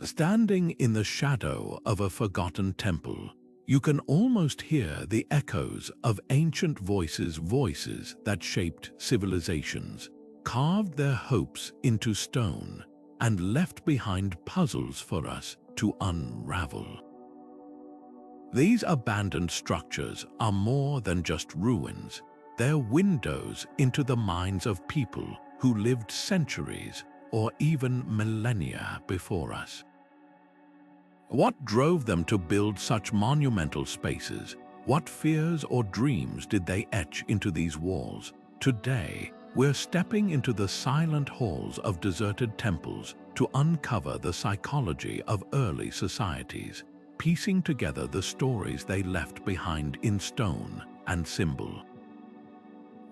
Standing in the shadow of a forgotten temple, you can almost hear the echoes of ancient voices that shaped civilizations, carved their hopes into stone, and left behind puzzles for us to unravel. These abandoned structures are more than just ruins. They're windows into the minds of people who lived centuries or even millennia before us. What drove them to build such monumental spaces? What fears or dreams did they etch into these walls? Today, we're stepping into the silent halls of deserted temples to uncover the psychology of early societies, piecing together the stories they left behind in stone and symbol.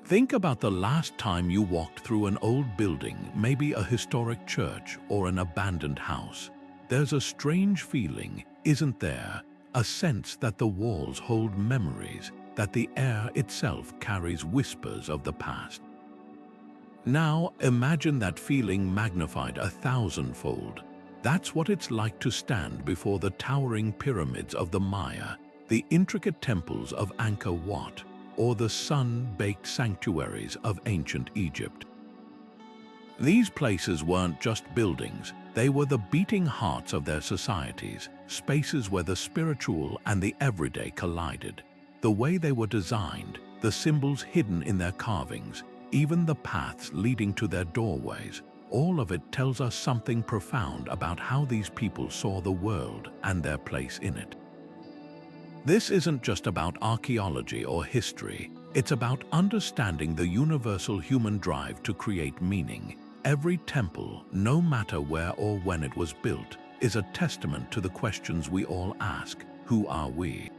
Think about the last time you walked through an old building, maybe a historic church or an abandoned house. There's a strange feeling, isn't there? A sense that the walls hold memories, that the air itself carries whispers of the past. Now, imagine that feeling magnified 1,000-fold. That's what it's like to stand before the towering pyramids of the Maya, the intricate temples of Angkor Wat, or the sun-baked sanctuaries of ancient Egypt. These places weren't just buildings, they were the beating hearts of their societies, spaces where the spiritual and the everyday collided. The way they were designed, the symbols hidden in their carvings, even the paths leading to their doorways, all of it tells us something profound about how these people saw the world and their place in it. This isn't just about archaeology or history, it's about understanding the universal human drive to create meaning. Every temple, no matter where or when it was built, is a testament to the questions we all ask. Who are we?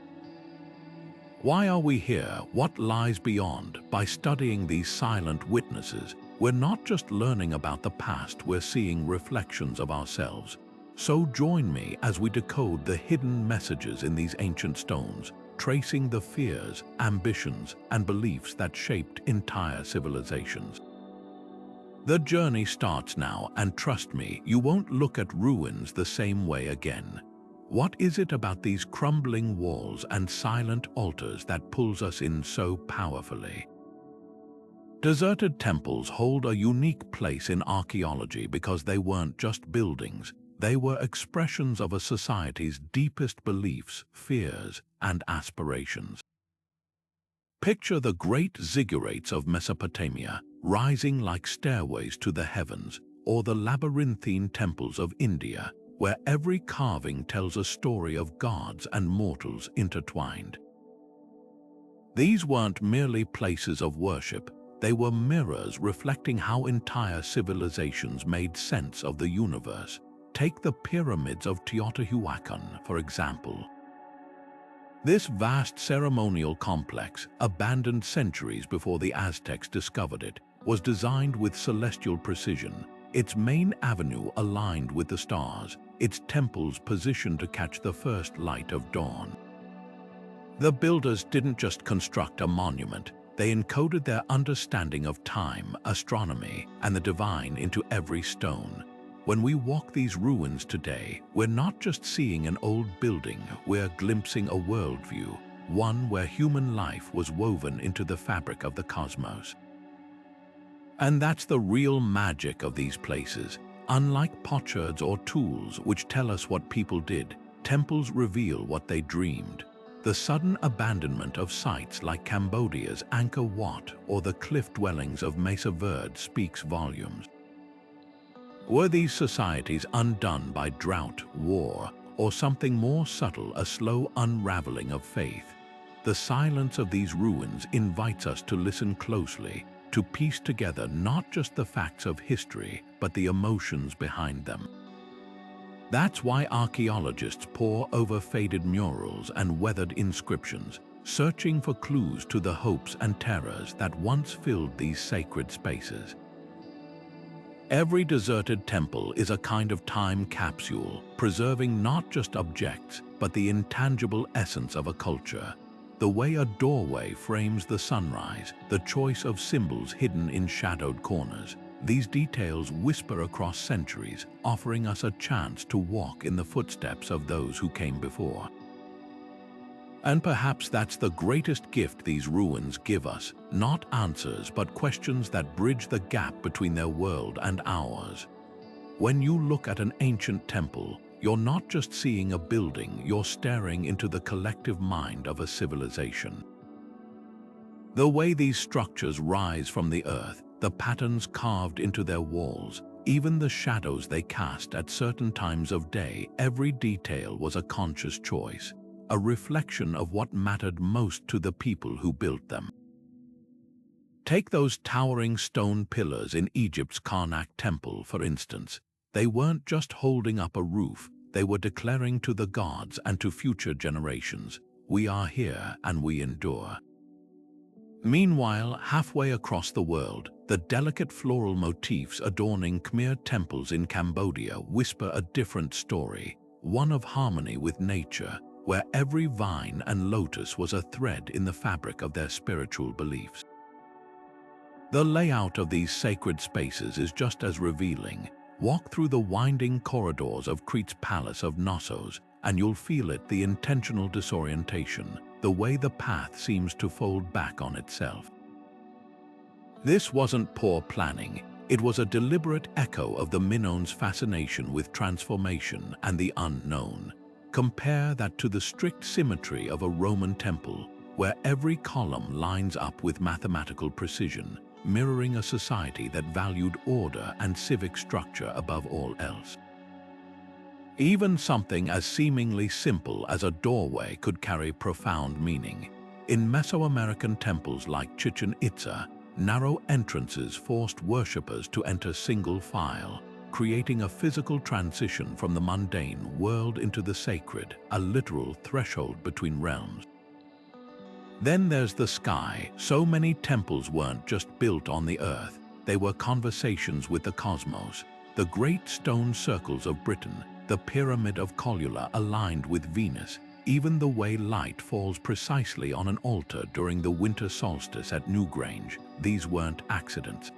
Why are we here? What lies beyond? By studying these silent witnesses, we're not just learning about the past, we're seeing reflections of ourselves. So join me as we decode the hidden messages in these ancient stones, tracing the fears, ambitions, and beliefs that shaped entire civilizations. The journey starts now, and trust me, you won't look at ruins the same way again. What is it about these crumbling walls and silent altars that pulls us in so powerfully? Deserted temples hold a unique place in archaeology because they weren't just buildings, they were expressions of a society's deepest beliefs, fears, and aspirations. Picture the great ziggurats of Mesopotamia, rising like stairways to the heavens, or the labyrinthine temples of India, where every carving tells a story of gods and mortals intertwined. These weren't merely places of worship, they were mirrors reflecting how entire civilizations made sense of the universe. Take the pyramids of Teotihuacan, for example. This vast ceremonial complex, abandoned centuries before the Aztecs discovered it, was designed with celestial precision, its main avenue aligned with the stars, its temples positioned to catch the first light of dawn. The builders didn't just construct a monument, they encoded their understanding of time, astronomy, and the divine into every stone. When we walk these ruins today, we're not just seeing an old building, we're glimpsing a worldview, one where human life was woven into the fabric of the cosmos. And that's the real magic of these places. Unlike potsherds or tools which tell us what people did, temples reveal what they dreamed. The sudden abandonment of sites like Cambodia's Angkor Wat or the cliff dwellings of Mesa Verde speaks volumes. Were these societies undone by drought, war, or something more subtle, a slow unraveling of faith? The silence of these ruins invites us to listen closely, to piece together not just the facts of history, but the emotions behind them. That's why archaeologists pore over faded murals and weathered inscriptions, searching for clues to the hopes and terrors that once filled these sacred spaces. Every deserted temple is a kind of time capsule, preserving not just objects, but the intangible essence of a culture. The way a doorway frames the sunrise, the choice of symbols hidden in shadowed corners. These details whisper across centuries, offering us a chance to walk in the footsteps of those who came before. And perhaps that's the greatest gift these ruins give us, not answers but questions that bridge the gap between their world and ours. When you look at an ancient temple, you're not just seeing a building, you're staring into the collective mind of a civilization. The way these structures rise from the earth, the patterns carved into their walls, even the shadows they cast at certain times of day, every detail was a conscious choice, a reflection of what mattered most to the people who built them. Take those towering stone pillars in Egypt's Karnak temple, for instance. They weren't just holding up a roof, they were declaring to the gods and to future generations, "We are here and we endure." Meanwhile, halfway across the world, the delicate floral motifs adorning Khmer temples in Cambodia whisper a different story, one of harmony with nature, where every vine and lotus was a thread in the fabric of their spiritual beliefs. The layout of these sacred spaces is just as revealing. Walk through the winding corridors of Crete's Palace of Knossos, and you'll feel it, the intentional disorientation, the way the path seems to fold back on itself. This wasn't poor planning, it was a deliberate echo of the Minoans' fascination with transformation and the unknown. Compare that to the strict symmetry of a Roman temple, where every column lines up with mathematical precision, mirroring a society that valued order and civic structure above all else. Even something as seemingly simple as a doorway could carry profound meaning. In Mesoamerican temples like Chichen Itza, narrow entrances forced worshippers to enter single file, creating a physical transition from the mundane world into the sacred, a literal threshold between realms. Then there's the sky. So many temples weren't just built on the earth, they were conversations with the cosmos. The great stone circles of Britain, the Pyramid of Collula aligned with Venus, even the way light falls precisely on an altar during the winter solstice at Newgrange, these weren't accidents.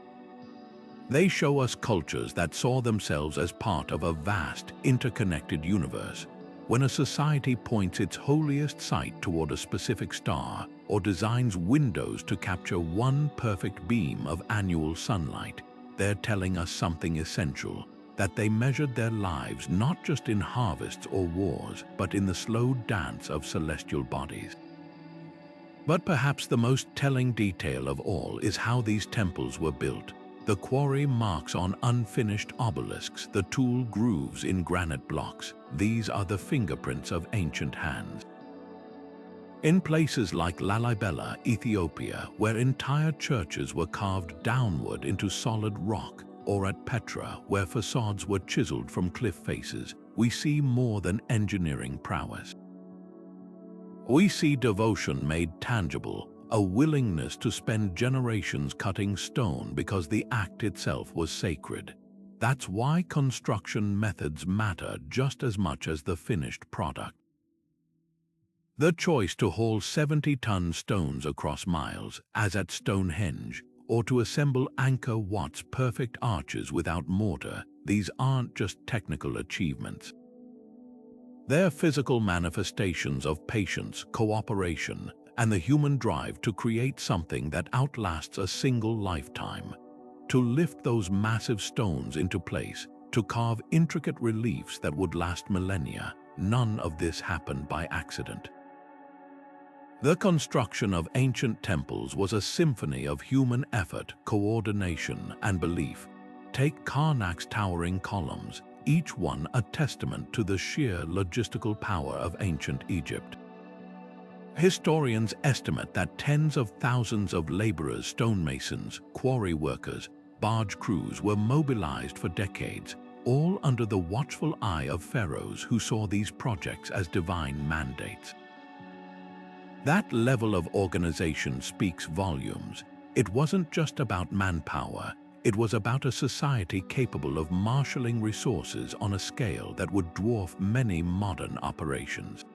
They show us cultures that saw themselves as part of a vast, interconnected universe. When a society points its holiest site toward a specific star or designs windows to capture one perfect beam of annual sunlight, they're telling us something essential, that they measured their lives not just in harvests or wars, but in the slow dance of celestial bodies. But perhaps the most telling detail of all is how these temples were built. The quarry marks on unfinished obelisks, the tool grooves in granite blocks. These are the fingerprints of ancient hands. In places like Lalibela, Ethiopia, where entire churches were carved downward into solid rock, or at Petra, where facades were chiseled from cliff faces, we see more than engineering prowess. We see devotion made tangible, a willingness to spend generations cutting stone because the act itself was sacred. That's why construction methods matter just as much as the finished product. The choice to haul 70-ton stones across miles, as at Stonehenge, or to assemble Angkor Wat's perfect arches without mortar, these aren't just technical achievements. They're physical manifestations of patience, cooperation, and the human drive to create something that outlasts a single lifetime. To lift those massive stones into place, to carve intricate reliefs that would last millennia, none of this happened by accident. The construction of ancient temples was a symphony of human effort, coordination, and belief. Take Karnak's towering columns, each one a testament to the sheer logistical power of ancient Egypt. Historians estimate that tens of thousands of laborers, stonemasons, quarry workers, barge crews were mobilized for decades, all under the watchful eye of pharaohs who saw these projects as divine mandates. That level of organization speaks volumes. It wasn't just about manpower, it was about a society capable of marshalling resources on a scale that would dwarf many modern operations.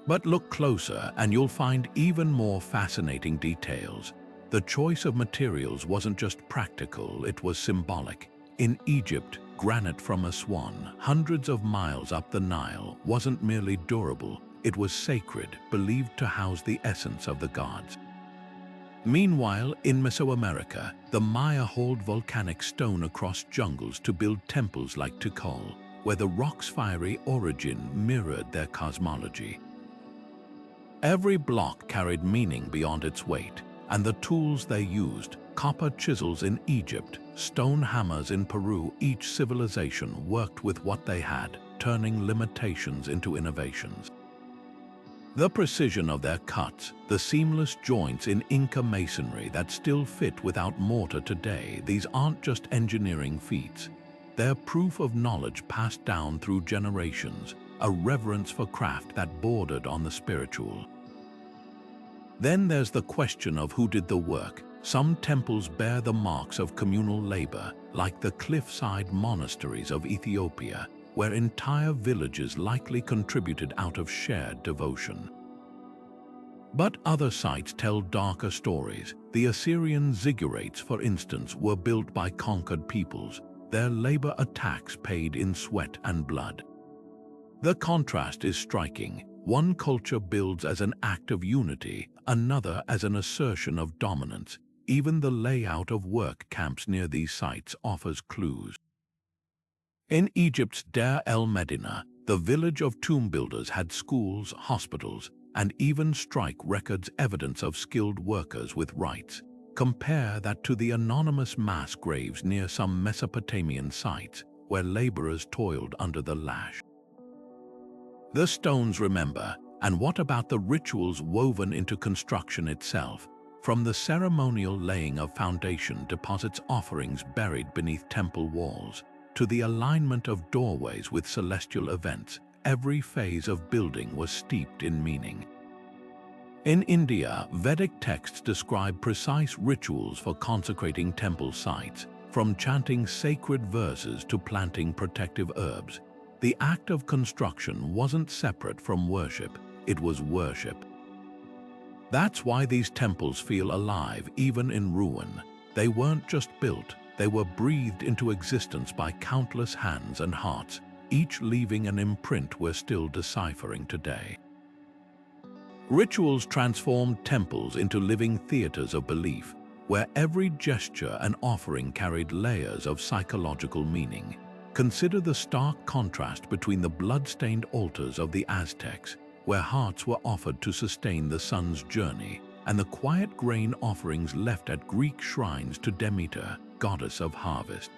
But look closer and you'll find even more fascinating details. The choice of materials wasn't just practical, it was symbolic. In Egypt, granite from Aswan, hundreds of miles up the Nile, wasn't merely durable, it was sacred, believed to house the essence of the gods. Meanwhile, in Mesoamerica, the Maya hauled volcanic stone across jungles to build temples like Tikal, where the rock's fiery origin mirrored their cosmology. Every block carried meaning beyond its weight, and the tools they used, copper chisels in Egypt, stone hammers in Peru, each civilization worked with what they had, turning limitations into innovations. The precision of their cuts, the seamless joints in Inca masonry that still fit without mortar today, these aren't just engineering feats. They're proof of knowledge passed down through generations, a reverence for craft that bordered on the spiritual. Then there's the question of who did the work. Some temples bear the marks of communal labor, like the cliffside monasteries of Ethiopia, where entire villages likely contributed out of shared devotion. But other sites tell darker stories. The Assyrian ziggurats, for instance, were built by conquered peoples, their labor attacks paid in sweat and blood. The contrast is striking. One culture builds as an act of unity, another as an assertion of dominance. Even the layout of work camps near these sites offers clues. In Egypt's Deir el-Medina, the village of tomb builders had schools, hospitals, and even strike records, evidence of skilled workers with rights. Compare that to the anonymous mass graves near some Mesopotamian sites, where laborers toiled under the lash. The stones remember, and what about the rituals woven into construction itself? From the ceremonial laying of foundation deposits, offerings buried beneath temple walls, to the alignment of doorways with celestial events, every phase of building was steeped in meaning. In India, Vedic texts describe precise rituals for consecrating temple sites, from chanting sacred verses to planting protective herbs. The act of construction wasn't separate from worship, it was worship. That's why these temples feel alive even in ruin. They weren't just built, they were breathed into existence by countless hands and hearts, each leaving an imprint we're still deciphering today. Rituals transformed temples into living theaters of belief, where every gesture and offering carried layers of psychological meaning. Consider the stark contrast between the blood-stained altars of the Aztecs, where hearts were offered to sustain the sun's journey, and the quiet grain offerings left at Greek shrines to Demeter, goddess of harvest.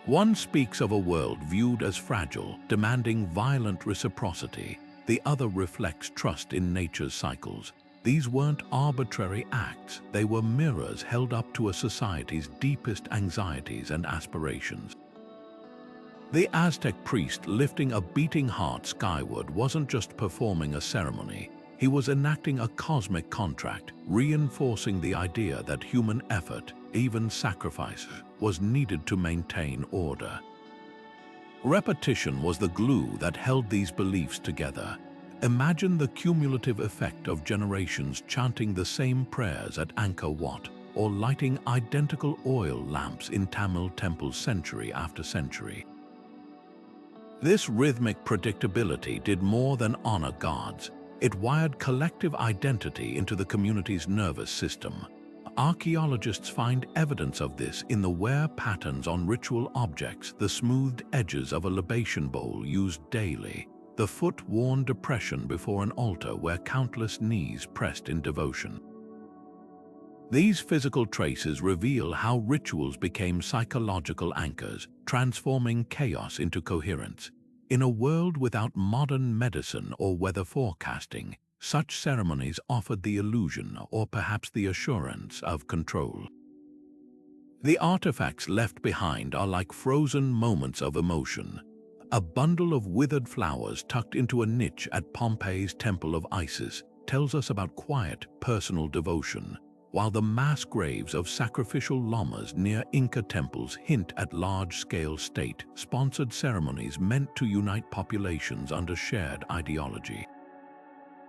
One speaks of a world viewed as fragile, demanding violent reciprocity. The other reflects trust in nature's cycles. These weren't arbitrary acts, they were mirrors held up to a society's deepest anxieties and aspirations. The Aztec priest lifting a beating heart skyward wasn't just performing a ceremony, he was enacting a cosmic contract, reinforcing the idea that human effort, even sacrifice, was needed to maintain order. Repetition was the glue that held these beliefs together. Imagine the cumulative effect of generations chanting the same prayers at Angkor Wat, or lighting identical oil lamps in Tamil temples century after century. This rhythmic predictability did more than honor gods. It wired collective identity into the community's nervous system. Archaeologists find evidence of this in the wear patterns on ritual objects, the smoothed edges of a libation bowl used daily, the foot-worn depression before an altar where countless knees pressed in devotion. These physical traces reveal how rituals became psychological anchors, transforming chaos into coherence. In a world without modern medicine or weather forecasting, such ceremonies offered the illusion, or perhaps the assurance, of control. The artifacts left behind are like frozen moments of emotion. A bundle of withered flowers tucked into a niche at Pompeii's Temple of Isis tells us about quiet, personal devotion, while the mass graves of sacrificial llamas near Inca temples hint at large-scale state-sponsored ceremonies meant to unite populations under shared ideology.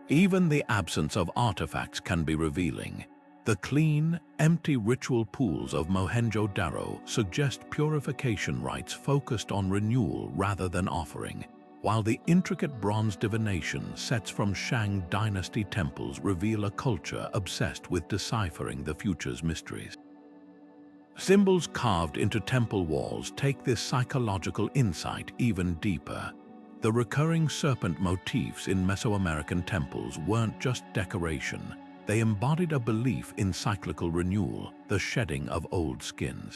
Even the absence of artifacts can be revealing. The clean, empty ritual pools of Mohenjo-Daro suggest purification rites focused on renewal rather than offering, while the intricate bronze divination sets from Shang dynasty temples reveal a culture obsessed with deciphering the future's mysteries. Symbols carved into temple walls take this psychological insight even deeper. The recurring serpent motifs in Mesoamerican temples weren't just decoration. They embodied a belief in cyclical renewal, the shedding of old skins.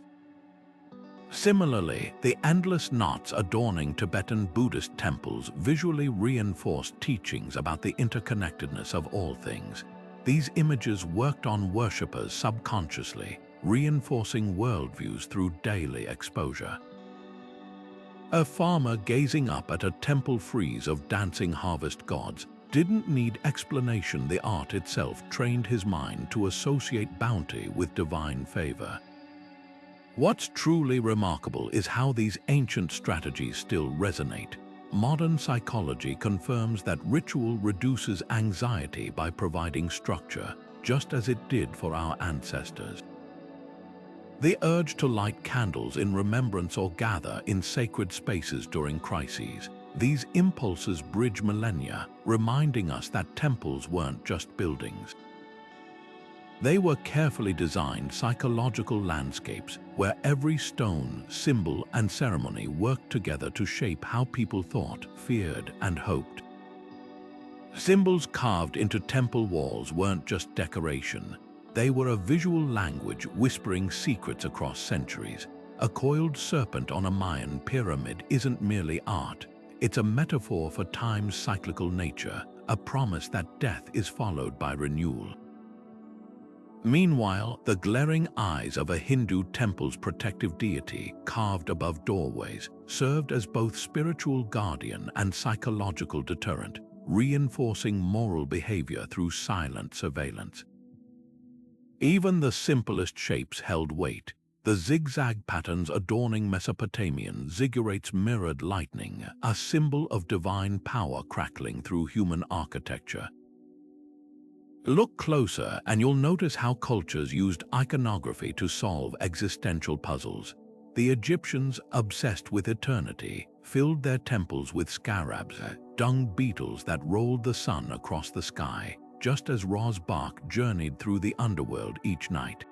Similarly, the endless knots adorning Tibetan Buddhist temples visually reinforced teachings about the interconnectedness of all things. These images worked on worshippers subconsciously, reinforcing worldviews through daily exposure. A farmer gazing up at a temple frieze of dancing harvest gods didn't need explanation. The art itself trained his mind to associate bounty with divine favor. What's truly remarkable is how these ancient strategies still resonate. Modern psychology confirms that ritual reduces anxiety by providing structure, just as it did for our ancestors. The urge to light candles in remembrance or gather in sacred spaces during crises. These impulses bridge millennia, reminding us that temples weren't just buildings. They were carefully designed psychological landscapes where every stone, symbol, and ceremony worked together to shape how people thought, feared, and hoped. Symbols carved into temple walls weren't just decoration. They were a visual language whispering secrets across centuries. A coiled serpent on a Mayan pyramid isn't merely art. It's a metaphor for time's cyclical nature, a promise that death is followed by renewal. Meanwhile, the glaring eyes of a Hindu temple's protective deity, carved above doorways, served as both spiritual guardian and psychological deterrent, reinforcing moral behavior through silent surveillance. Even the simplest shapes held weight. The zigzag patterns adorning Mesopotamian ziggurats mirrored lightning, a symbol of divine power crackling through human architecture. Look closer and you'll notice how cultures used iconography to solve existential puzzles. The Egyptians, obsessed with eternity, filled their temples with scarabs, dung beetles that rolled the sun across the sky, just as Ra's bark journeyed through the underworld each night.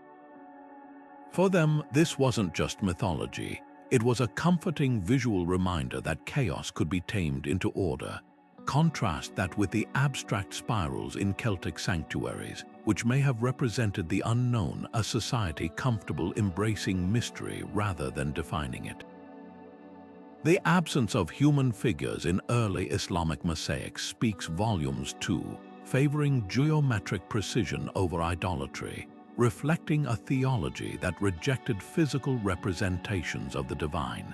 For them, this wasn't just mythology. It was a comforting visual reminder that chaos could be tamed into order. Contrast that with the abstract spirals in Celtic sanctuaries, which may have represented the unknown, a society comfortable embracing mystery rather than defining it. The absence of human figures in early Islamic mosaics speaks volumes too, favoring geometric precision over idolatry, reflecting a theology that rejected physical representations of the divine.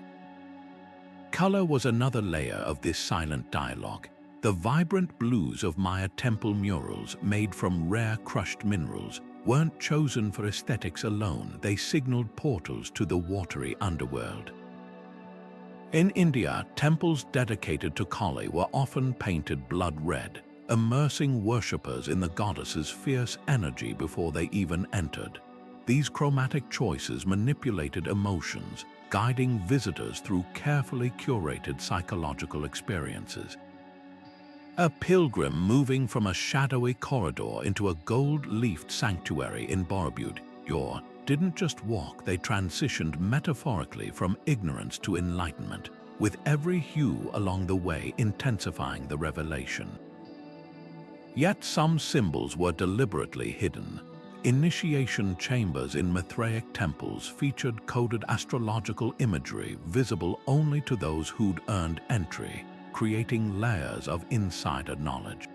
Color was another layer of this silent dialogue. The vibrant blues of Maya temple murals, made from rare crushed minerals, weren't chosen for aesthetics alone. They signaled portals to the watery underworld. In India, temples dedicated to Kali were often painted blood red, immersing worshippers in the goddess's fierce energy before they even entered. These chromatic choices manipulated emotions, guiding visitors through carefully curated psychological experiences. A pilgrim moving from a shadowy corridor into a gold-leafed sanctuary in Borobudur didn't just walk, they transitioned metaphorically from ignorance to enlightenment, with every hue along the way intensifying the revelation. Yet some symbols were deliberately hidden. Initiation chambers in Mithraic temples featured coded astrological imagery visible only to those who'd earned entry, creating layers of insider knowledge.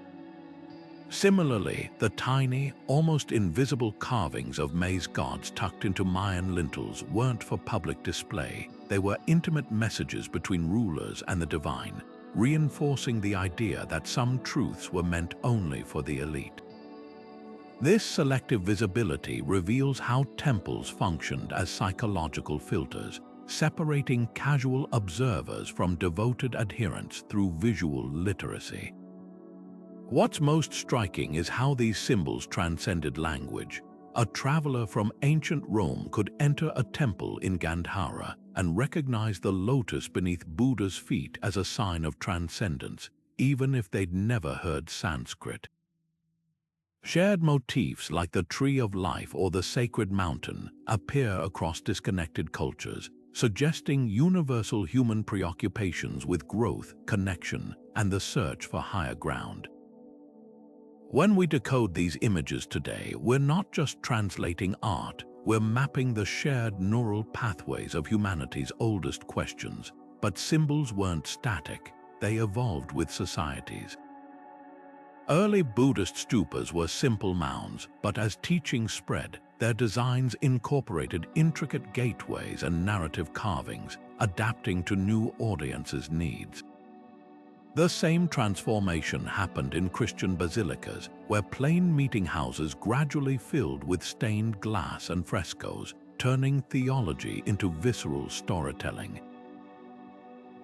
Similarly, the tiny, almost invisible carvings of maize gods tucked into Mayan lintels weren't for public display. They were intimate messages between rulers and the divine, reinforcing the idea that some truths were meant only for the elite. This selective visibility reveals how temples functioned as psychological filters, separating casual observers from devoted adherents through visual literacy. What's most striking is how these symbols transcended language. A traveler from ancient Rome could enter a temple in Gandhara and recognize the lotus beneath Buddha's feet as a sign of transcendence, even if they'd never heard Sanskrit. Shared motifs like the tree of life or the sacred mountain appear across disconnected cultures, suggesting universal human preoccupations with growth, connection, and the search for higher ground. When we decode these images today, we're not just translating art, we're mapping the shared neural pathways of humanity's oldest questions. But symbols weren't static, they evolved with societies. Early Buddhist stupas were simple mounds, but as teachings spread, their designs incorporated intricate gateways and narrative carvings, adapting to new audiences' needs. The same transformation happened in Christian basilicas, where plain meeting houses gradually filled with stained glass and frescoes, turning theology into visceral storytelling.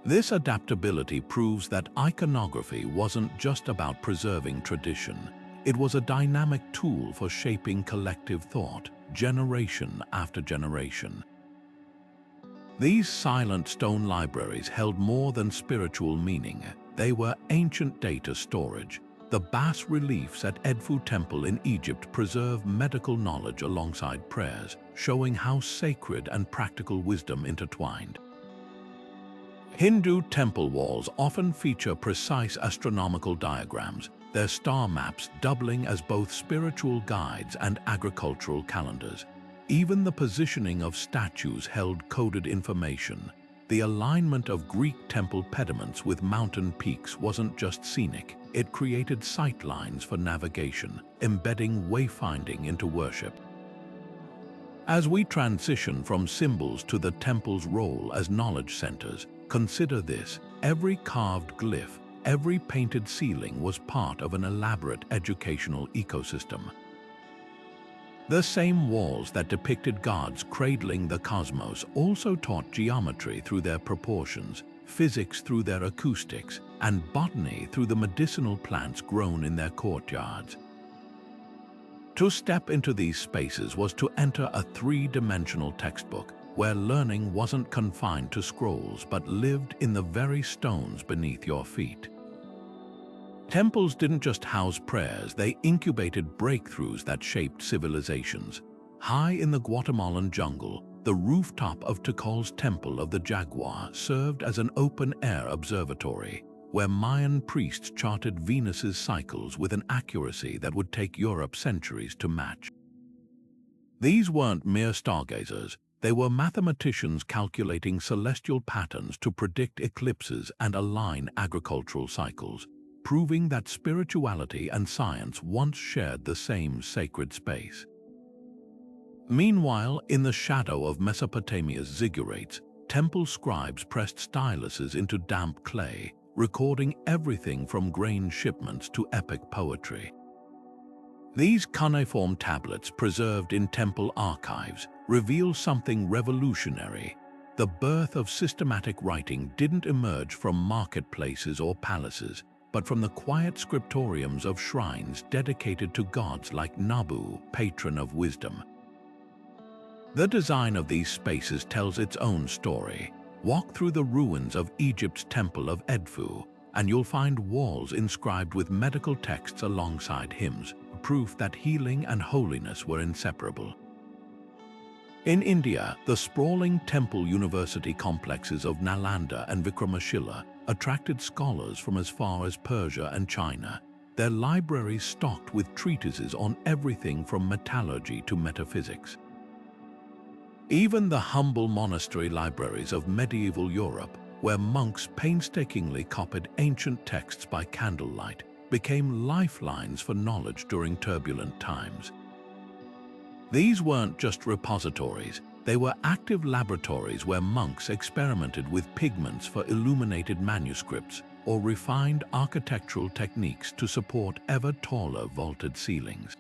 This adaptability proves that iconography wasn't just about preserving tradition. It was a dynamic tool for shaping collective thought, generation after generation. These silent stone libraries held more than spiritual meaning. They were ancient data storage. The bas-reliefs at Edfu Temple in Egypt preserve medical knowledge alongside prayers, showing how sacred and practical wisdom intertwined. Hindu temple walls often feature precise astronomical diagrams, their star maps doubling as both spiritual guides and agricultural calendars. Even the positioning of statues held coded information. The alignment of Greek temple pediments with mountain peaks wasn't just scenic, it created sightlines for navigation, embedding wayfinding into worship. As we transition from symbols to the temple's role as knowledge centers, consider this: every carved glyph, every painted ceiling was part of an elaborate educational ecosystem. The same walls that depicted gods cradling the cosmos also taught geometry through their proportions, physics through their acoustics, and botany through the medicinal plants grown in their courtyards. To step into these spaces was to enter a three-dimensional textbook, where learning wasn't confined to scrolls but lived in the very stones beneath your feet. Temples didn't just house prayers, they incubated breakthroughs that shaped civilizations. High in the Guatemalan jungle, the rooftop of Ticol's Temple of the Jaguar served as an open-air observatory, where Mayan priests charted Venus's cycles with an accuracy that would take Europe centuries to match. These weren't mere stargazers, they were mathematicians calculating celestial patterns to predict eclipses and align agricultural cycles, proving that spirituality and science once shared the same sacred space. Meanwhile, in the shadow of Mesopotamia's ziggurats, temple scribes pressed styluses into damp clay, recording everything from grain shipments to epic poetry. These cuneiform tablets preserved in temple archives reveal something revolutionary. The birth of systematic writing didn't emerge from marketplaces or palaces, but from the quiet scriptoriums of shrines dedicated to gods like Nabu, patron of wisdom. The design of these spaces tells its own story. Walk through the ruins of Egypt's Temple of Edfu, and you'll find walls inscribed with medical texts alongside hymns, proof that healing and holiness were inseparable. In India, the sprawling temple university complexes of Nalanda and Vikramashila attracted scholars from as far as Persia and China, their libraries stocked with treatises on everything from metallurgy to metaphysics. Even the humble monastery libraries of medieval Europe, where monks painstakingly copied ancient texts by candlelight, became lifelines for knowledge during turbulent times. These weren't just repositories, they were active laboratories where monks experimented with pigments for illuminated manuscripts or refined architectural techniques to support ever taller vaulted ceilings.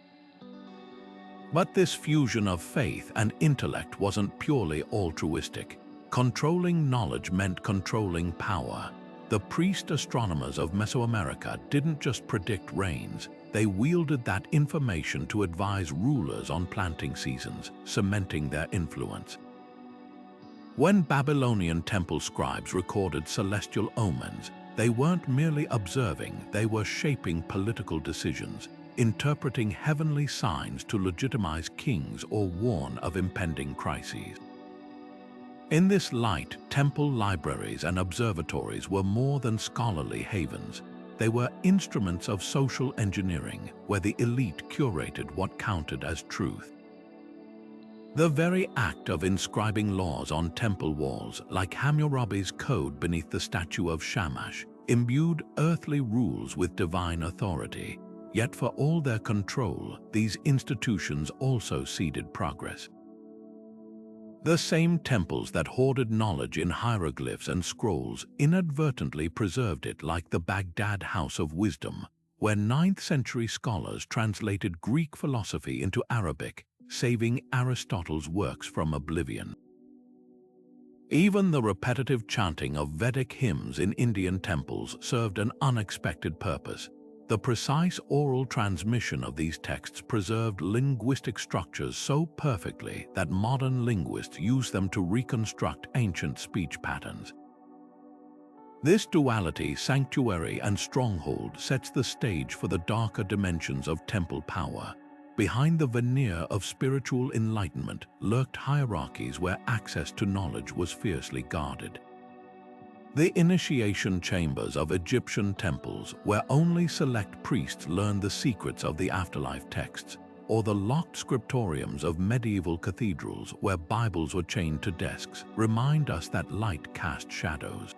But this fusion of faith and intellect wasn't purely altruistic. Controlling knowledge meant controlling power. The priest astronomers of Mesoamerica didn't just predict rains, they wielded that information to advise rulers on planting seasons, cementing their influence. When Babylonian temple scribes recorded celestial omens, they weren't merely observing, they were shaping political decisions, interpreting heavenly signs to legitimize kings or warn of impending crises. In this light, temple libraries and observatories were more than scholarly havens. They were instruments of social engineering, where the elite curated what counted as truth. The very act of inscribing laws on temple walls, like Hammurabi's code beneath the statue of Shamash, imbued earthly rules with divine authority. Yet for all their control, these institutions also seeded progress. The same temples that hoarded knowledge in hieroglyphs and scrolls inadvertently preserved it, like the Baghdad House of Wisdom, where 9th-century scholars translated Greek philosophy into Arabic, saving Aristotle's works from oblivion. Even the repetitive chanting of Vedic hymns in Indian temples served an unexpected purpose. The precise oral transmission of these texts preserved linguistic structures so perfectly that modern linguists use them to reconstruct ancient speech patterns. This duality, sanctuary and stronghold, sets the stage for the darker dimensions of temple power. Behind the veneer of spiritual enlightenment lurked hierarchies where access to knowledge was fiercely guarded. The initiation chambers of Egyptian temples, where only select priests learned the secrets of the afterlife texts, or the locked scriptoriums of medieval cathedrals where Bibles were chained to desks, remind us that light cast shadows.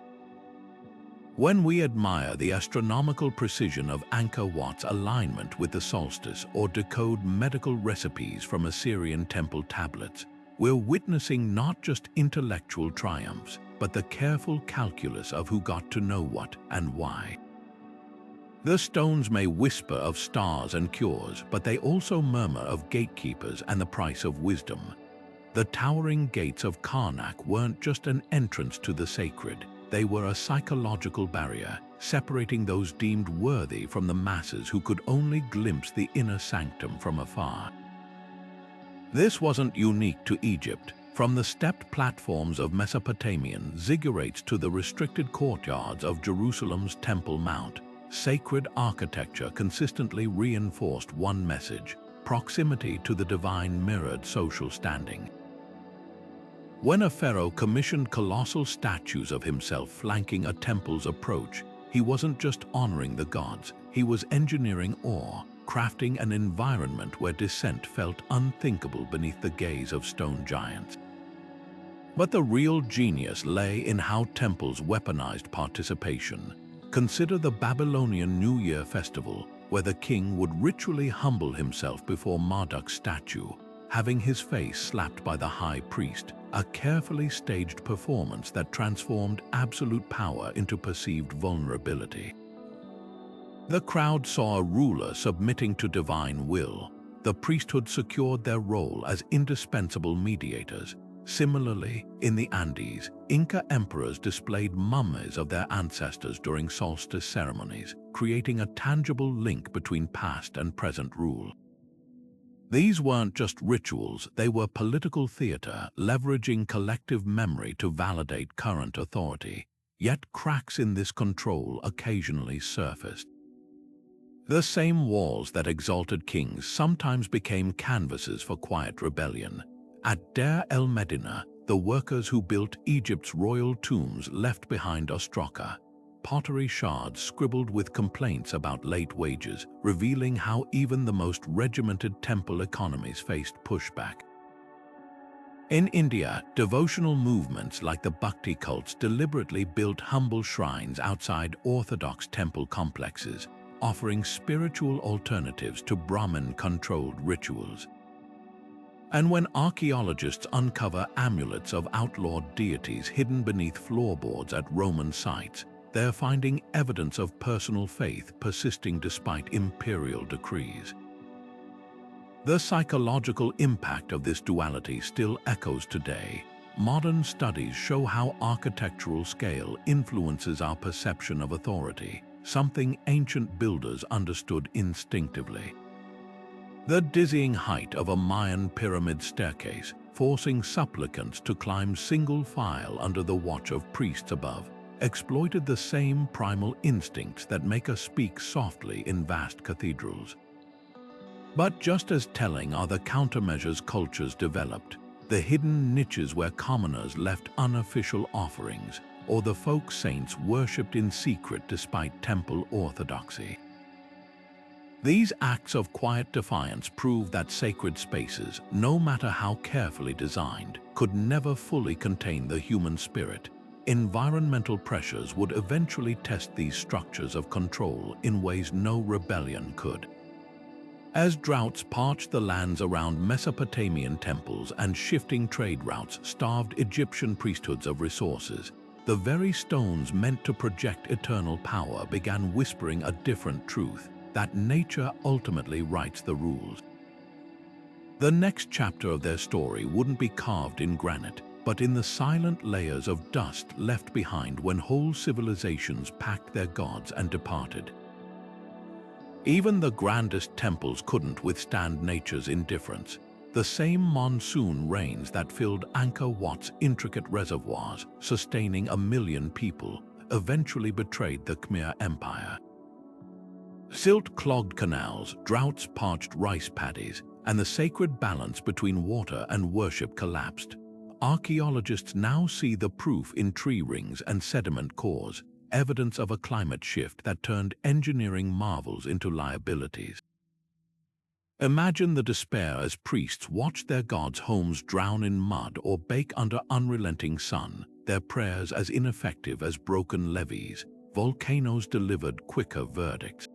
When we admire the astronomical precision of Angkor Wat's alignment with the solstice or decode medical recipes from Assyrian temple tablets, we're witnessing not just intellectual triumphs, but the careful calculus of who got to know what and why. The stones may whisper of stars and cures, but they also murmur of gatekeepers and the price of wisdom. The towering gates of Karnak weren't just an entrance to the sacred, they were a psychological barrier, separating those deemed worthy from the masses who could only glimpse the inner sanctum from afar. This wasn't unique to Egypt. From the stepped platforms of Mesopotamian ziggurats to the restricted courtyards of Jerusalem's Temple Mount, sacred architecture consistently reinforced one message: proximity to the divine mirrored social standing. When a pharaoh commissioned colossal statues of himself flanking a temple's approach, he wasn't just honoring the gods, he was engineering awe, crafting an environment where descent felt unthinkable beneath the gaze of stone giants. But the real genius lay in how temples weaponized participation. Consider the Babylonian New Year festival, where the king would ritually humble himself before Marduk's statue, having his face slapped by the high priest, a carefully staged performance that transformed absolute power into perceived vulnerability. The crowd saw a ruler submitting to divine will. The priesthood secured their role as indispensable mediators. Similarly, in the Andes, Inca emperors displayed mummies of their ancestors during solstice ceremonies, creating a tangible link between past and present rule. These weren't just rituals, they were political theater, leveraging collective memory to validate current authority. Yet cracks in this control occasionally surfaced. The same walls that exalted kings sometimes became canvases for quiet rebellion. At Deir el-Medina, the workers who built Egypt's royal tombs left behind ostraca, pottery shards scribbled with complaints about late wages, revealing how even the most regimented temple economies faced pushback. In India, devotional movements like the Bhakti cults deliberately built humble shrines outside orthodox temple complexes, offering spiritual alternatives to Brahmin-controlled rituals. And when archaeologists uncover amulets of outlawed deities hidden beneath floorboards at Roman sites, they're finding evidence of personal faith persisting despite imperial decrees. The psychological impact of this duality still echoes today. Modern studies show how architectural scale influences our perception of authority. something ancient builders understood instinctively. The dizzying height of a Mayan pyramid staircase, forcing supplicants to climb single file under the watch of priests above, exploited the same primal instincts that make us speak softly in vast cathedrals. But just as telling are the countermeasures cultures developed, the hidden niches where commoners left unofficial offerings, or the folk saints worshipped in secret despite temple orthodoxy. These acts of quiet defiance prove that sacred spaces, no matter how carefully designed, could never fully contain the human spirit. Environmental pressures would eventually test these structures of control in ways no rebellion could. As droughts parched the lands around Mesopotamian temples and shifting trade routes starved Egyptian priesthoods of resources, the very stones meant to project eternal power began whispering a different truth, that nature ultimately writes the rules. The next chapter of their story wouldn't be carved in granite, but in the silent layers of dust left behind when whole civilizations packed their gods and departed. Even the grandest temples couldn't withstand nature's indifference. The same monsoon rains that filled Angkor Wat's intricate reservoirs, sustaining 1 million people, eventually betrayed the Khmer Empire. Silt-clogged canals, droughts-parched rice paddies, and the sacred balance between water and worship collapsed. Archaeologists now see the proof in tree rings and sediment cores, evidence of a climate shift that turned engineering marvels into liabilities. Imagine the despair as priests watched their gods' homes drown in mud or bake under unrelenting sun, their prayers as ineffective as broken levees. Volcanoes delivered quicker verdicts.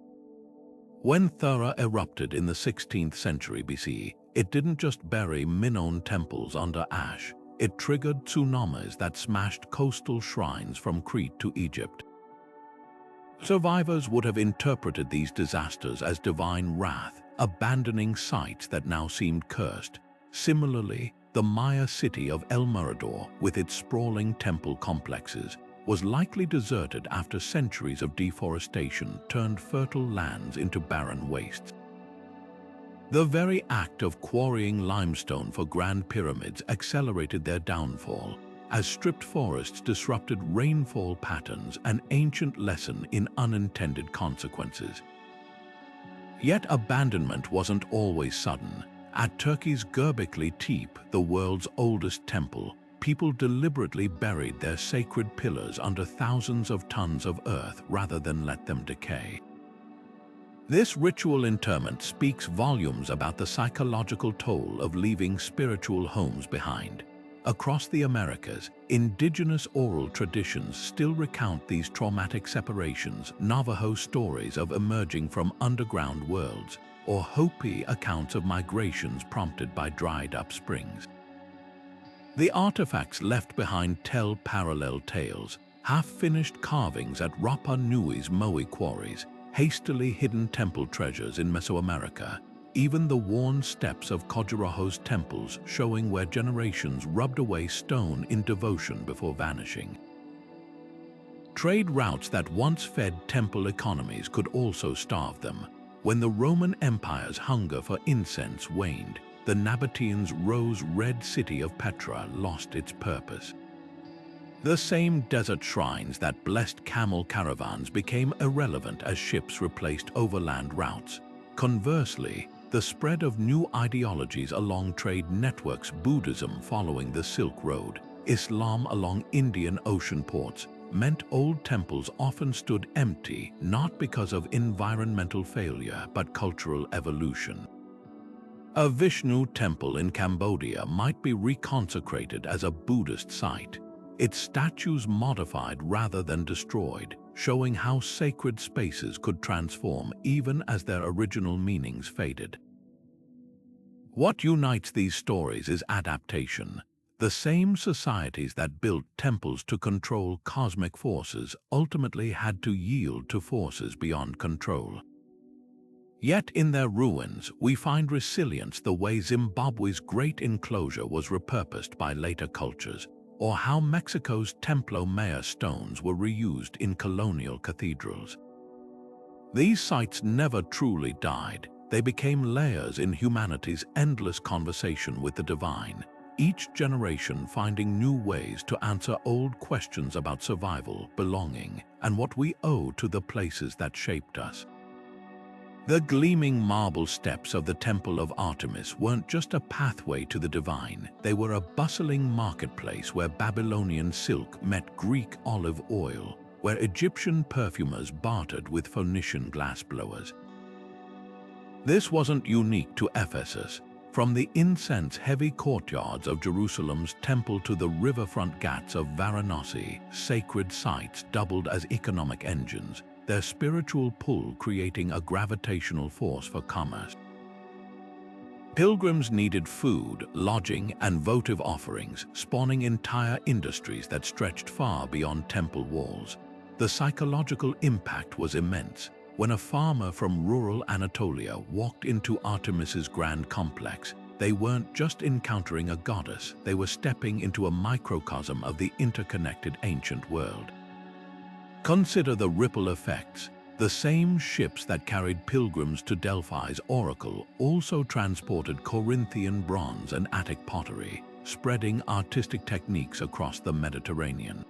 When Thera erupted in the 16th century BC, it didn't just bury Minoan temples under ash, it triggered tsunamis that smashed coastal shrines from Crete to Egypt. Survivors would have interpreted these disasters as divine wrath, abandoning sites that now seemed cursed. Similarly, the Maya city of El Mirador, with its sprawling temple complexes, was likely deserted after centuries of deforestation turned fertile lands into barren wastes. The very act of quarrying limestone for grand pyramids accelerated their downfall, as stripped forests disrupted rainfall patterns, an ancient lesson in unintended consequences. Yet abandonment wasn't always sudden. At Turkey's Göbekli Tepe, the world's oldest temple, people deliberately buried their sacred pillars under thousands of tons of earth rather than let them decay. This ritual interment speaks volumes about the psychological toll of leaving spiritual homes behind. Across the Americas, indigenous oral traditions still recount these traumatic separations, Navajo stories of emerging from underground worlds, or Hopi accounts of migrations prompted by dried-up springs. The artifacts left behind tell parallel tales, half-finished carvings at Rapa Nui's Moai quarries, hastily hidden temple treasures in Mesoamerica, even the worn steps of Khajuraho's temples showing where generations rubbed away stone in devotion before vanishing. Trade routes that once fed temple economies could also starve them. When the Roman Empire's hunger for incense waned, the Nabateans' rose-red city of Petra lost its purpose. The same desert shrines that blessed camel caravans became irrelevant as ships replaced overland routes. Conversely, the spread of new ideologies along trade networks, Buddhism following the Silk Road, Islam along Indian Ocean ports, meant old temples often stood empty not because of environmental failure but cultural evolution. A Vishnu temple in Cambodia might be reconsecrated as a Buddhist site, its statues modified rather than destroyed, showing how sacred spaces could transform even as their original meanings faded. What unites these stories is adaptation. The same societies that built temples to control cosmic forces ultimately had to yield to forces beyond control. Yet in their ruins, we find resilience, the way Zimbabwe's great enclosure was repurposed by later cultures, or how Mexico's Templo Mayor stones were reused in colonial cathedrals. These sites never truly died. They became layers in humanity's endless conversation with the divine, each generation finding new ways to answer old questions about survival, belonging, and what we owe to the places that shaped us. The gleaming marble steps of the Temple of Artemis weren't just a pathway to the divine, they were a bustling marketplace where Babylonian silk met Greek olive oil, where Egyptian perfumers bartered with Phoenician glassblowers. This wasn't unique to Ephesus. From the incense-heavy courtyards of Jerusalem's temple to the riverfront ghats of Varanasi, sacred sites doubled as economic engines, their spiritual pull creating a gravitational force for commerce. Pilgrims needed food, lodging, and votive offerings, spawning entire industries that stretched far beyond temple walls. The psychological impact was immense. When a farmer from rural Anatolia walked into Artemis's grand complex, they weren't just encountering a goddess, they were stepping into a microcosm of the interconnected ancient world. Consider the ripple effects. The same ships that carried pilgrims to Delphi's oracle also transported Corinthian bronze and Attic pottery, spreading artistic techniques across the Mediterranean.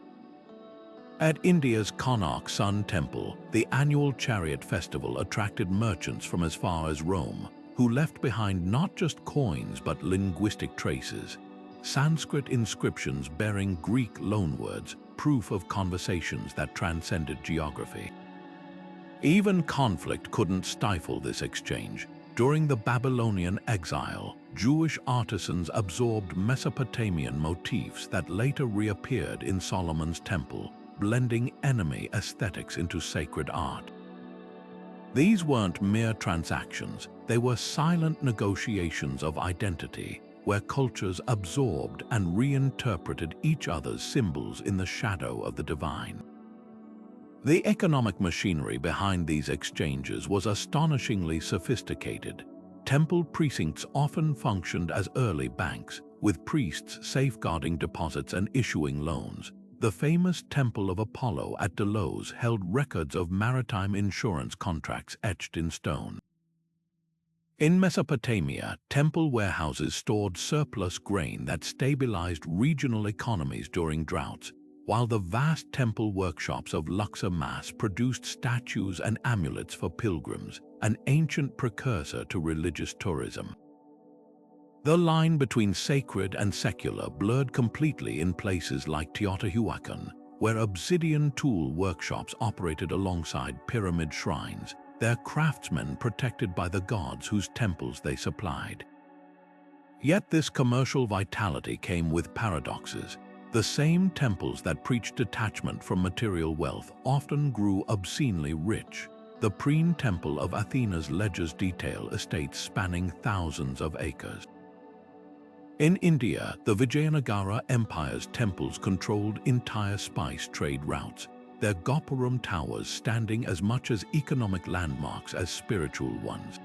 At India's Konark Sun Temple, the annual chariot festival attracted merchants from as far as Rome, who left behind not just coins but linguistic traces, Sanskrit inscriptions bearing Greek loanwords, proof of conversations that transcended geography. Even conflict couldn't stifle this exchange. During the Babylonian exile, Jewish artisans absorbed Mesopotamian motifs that later reappeared in Solomon's temple, blending enemy aesthetics into sacred art. These weren't mere transactions, they were silent negotiations of identity, where cultures absorbed and reinterpreted each other's symbols in the shadow of the divine. The economic machinery behind these exchanges was astonishingly sophisticated. Temple precincts often functioned as early banks, with priests safeguarding deposits and issuing loans. The famous Temple of Apollo at Delos held records of maritime insurance contracts etched in stone. In Mesopotamia, temple warehouses stored surplus grain that stabilized regional economies during droughts, while the vast temple workshops of Luxor mass produced statues and amulets for pilgrims, an ancient precursor to religious tourism. The line between sacred and secular blurred completely in places like Teotihuacan, where obsidian tool workshops operated alongside pyramid shrines, their craftsmen protected by the gods whose temples they supplied. Yet this commercial vitality came with paradoxes. The same temples that preached detachment from material wealth often grew obscenely rich. The Preen Temple of Athena's ledgers detail estates spanning thousands of acres. In India, the Vijayanagara Empire's temples controlled entire spice trade routes, their Gopuram towers standing as much as economic landmarks as spiritual ones.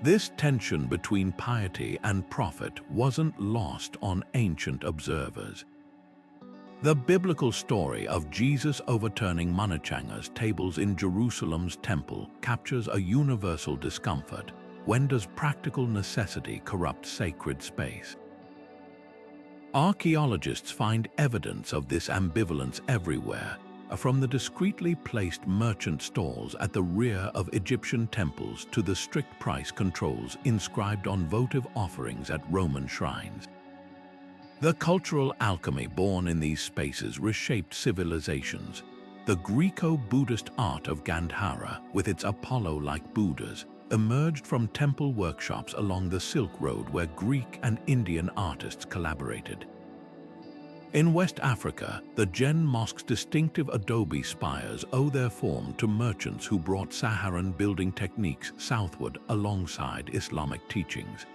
This tension between piety and profit wasn't lost on ancient observers. The biblical story of Jesus overturning Manachanga's tables in Jerusalem's temple captures a universal discomfort. When does practical necessity corrupt sacred space? Archaeologists find evidence of this ambivalence everywhere, from the discreetly placed merchant stalls at the rear of Egyptian temples to the strict price controls inscribed on votive offerings at Roman shrines. The cultural alchemy born in these spaces reshaped civilizations. The Greco-Buddhist art of Gandhara, with its Apollo-like Buddhas, emerged from temple workshops along the Silk Road where Greek and Indian artists collaborated. In West Africa, the Jen Mosque's distinctive adobe spires owe their form to merchants who brought Saharan building techniques southward alongside Islamic teachings.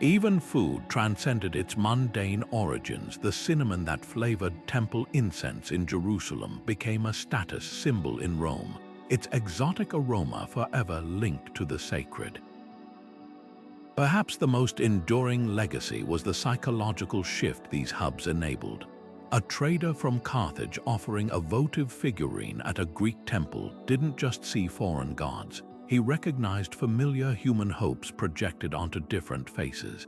Even food transcended its mundane origins. The cinnamon that flavored temple incense in Jerusalem became a status symbol in Rome, its exotic aroma forever linked to the sacred. Perhaps the most enduring legacy was the psychological shift these hubs enabled. A trader from Carthage offering a votive figurine at a Greek temple didn't just see foreign gods, he recognized familiar human hopes projected onto different faces.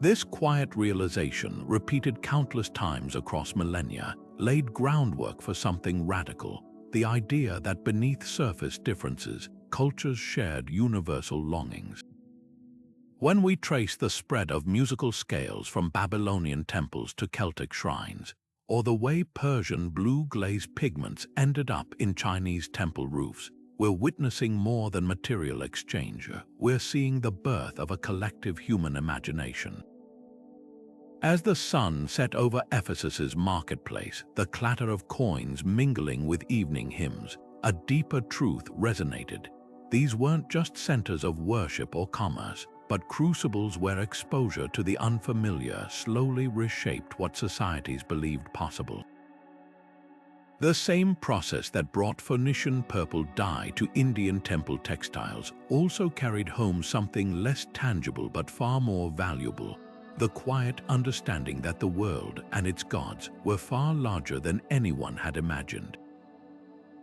This quiet realization, repeated countless times across millennia, laid groundwork for something radical: the idea that beneath surface differences, cultures shared universal longings. When we trace the spread of musical scales from Babylonian temples to Celtic shrines, or the way Persian blue glaze pigments ended up in Chinese temple roofs, we're witnessing more than material exchange. We're seeing the birth of a collective human imagination. As the sun set over Ephesus's marketplace, the clatter of coins mingling with evening hymns, a deeper truth resonated. These weren't just centers of worship or commerce, but crucibles where exposure to the unfamiliar slowly reshaped what societies believed possible. The same process that brought Phoenician purple dye to Indian temple textiles also carried home something less tangible but far more valuable: the quiet understanding that the world and its gods were far larger than anyone had imagined.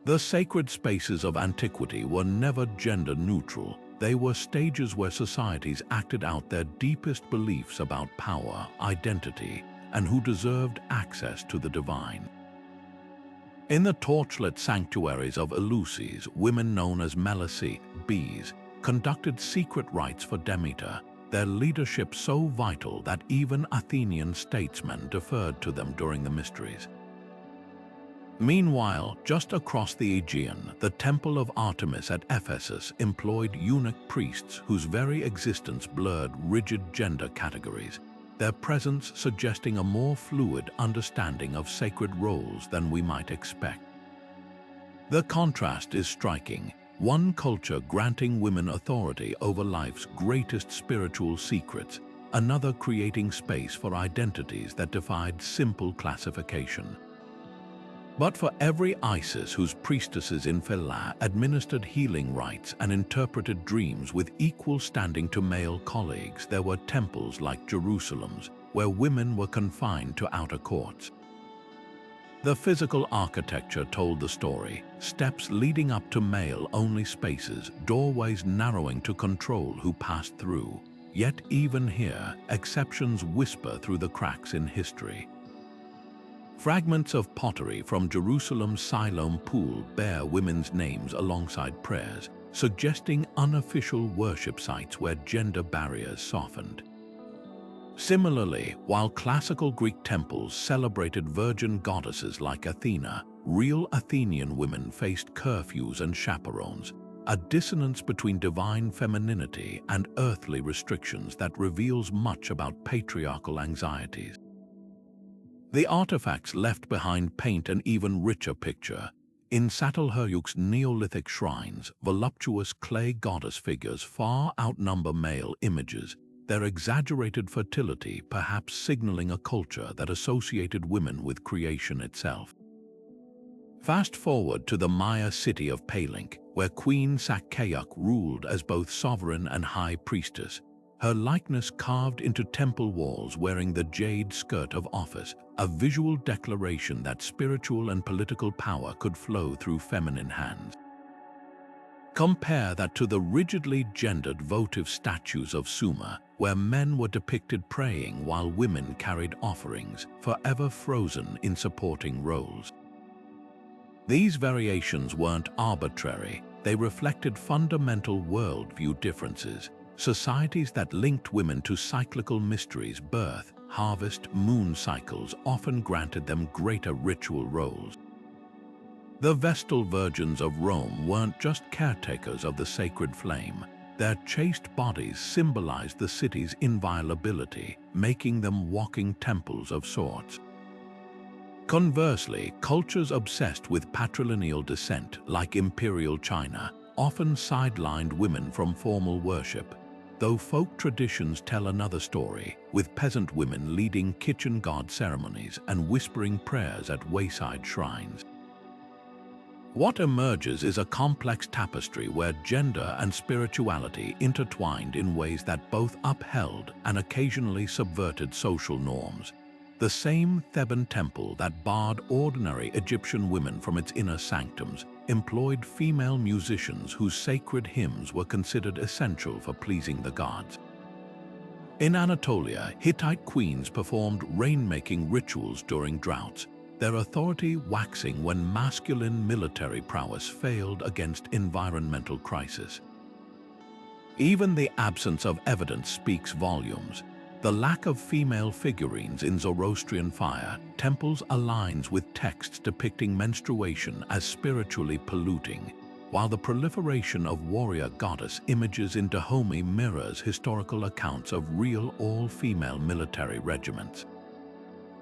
The sacred spaces of antiquity were never gender-neutral. They were stages where societies acted out their deepest beliefs about power, identity, and who deserved access to the divine. In the torchlit sanctuaries of Eleusis, women known as Melissae, bees, conducted secret rites for Demeter, their leadership so vital that even Athenian statesmen deferred to them during the mysteries. Meanwhile, just across the Aegean, the Temple of Artemis at Ephesus employed eunuch priests whose very existence blurred rigid gender categories, their presence suggesting a more fluid understanding of sacred roles than we might expect. The contrast is striking: one culture granting women authority over life's greatest spiritual secrets, another creating space for identities that defied simple classification. But for every Isis whose priestesses in Philae administered healing rites and interpreted dreams with equal standing to male colleagues, there were temples like Jerusalem's, where women were confined to outer courts. The physical architecture told the story: steps leading up to male-only spaces, doorways narrowing to control who passed through. Yet even here, exceptions whisper through the cracks in history. Fragments of pottery from Jerusalem's Siloam pool bear women's names alongside prayers, suggesting unofficial worship sites where gender barriers softened. Similarly, while classical Greek temples celebrated virgin goddesses like Athena, real Athenian women faced curfews and chaperones, a dissonance between divine femininity and earthly restrictions that reveals much about patriarchal anxieties. The artifacts left behind paint an even richer picture. In Çatalhöyük's Neolithic shrines, voluptuous clay goddess figures far outnumber male images, their exaggerated fertility perhaps signaling a culture that associated women with creation itself. Fast forward to the Maya city of Palenque, where Queen Sakyayuk ruled as both sovereign and high priestess, her likeness carved into temple walls wearing the jade skirt of office, a visual declaration that spiritual and political power could flow through feminine hands. Compare that to the rigidly gendered votive statues of Sumer, where men were depicted praying while women carried offerings, forever frozen in supporting roles. These variations weren't arbitrary, they reflected fundamental worldview differences. Societies that linked women to cyclical mysteries, birth, harvest, moon cycles, often granted them greater ritual roles. The Vestal Virgins of Rome weren't just caretakers of the sacred flame. Their chaste bodies symbolized the city's inviolability, making them walking temples of sorts. Conversely, cultures obsessed with patrilineal descent, like Imperial China, often sidelined women from formal worship, though folk traditions tell another story, with peasant women leading kitchen god ceremonies and whispering prayers at wayside shrines. What emerges is a complex tapestry where gender and spirituality intertwined in ways that both upheld and occasionally subverted social norms. The same Theban temple that barred ordinary Egyptian women from its inner sanctums employed female musicians whose sacred hymns were considered essential for pleasing the gods. In Anatolia, Hittite queens performed rain-making rituals during droughts, their authority waxing when masculine military prowess failed against environmental crisis. Even the absence of evidence speaks volumes. The lack of female figurines in Zoroastrian fire temples aligns with texts depicting menstruation as spiritually polluting, while the proliferation of warrior goddess images in Dahomey mirrors historical accounts of real all-female military regiments.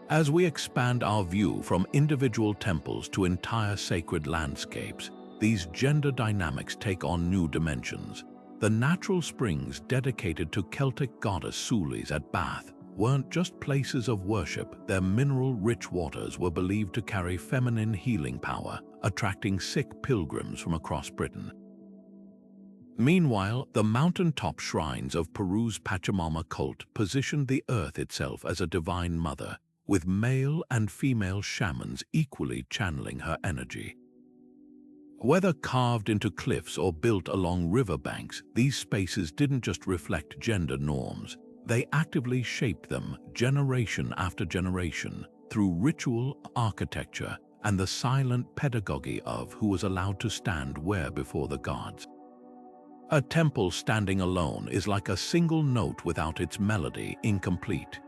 As we expand our view from individual temples to entire sacred landscapes, these gender dynamics take on new dimensions. The natural springs dedicated to Celtic goddess Sulis at Bath weren't just places of worship. Their mineral-rich waters were believed to carry feminine healing power, attracting sick pilgrims from across Britain. Meanwhile, the mountaintop shrines of Peru's Pachamama cult positioned the earth itself as a divine mother, with male and female shamans equally channeling her energy. Whether carved into cliffs or built along riverbanks, these spaces didn't just reflect gender norms. They actively shaped them generation after generation through ritual, architecture, and the silent pedagogy of who was allowed to stand where before the gods. A temple standing alone is like a single note without its melody, incomplete.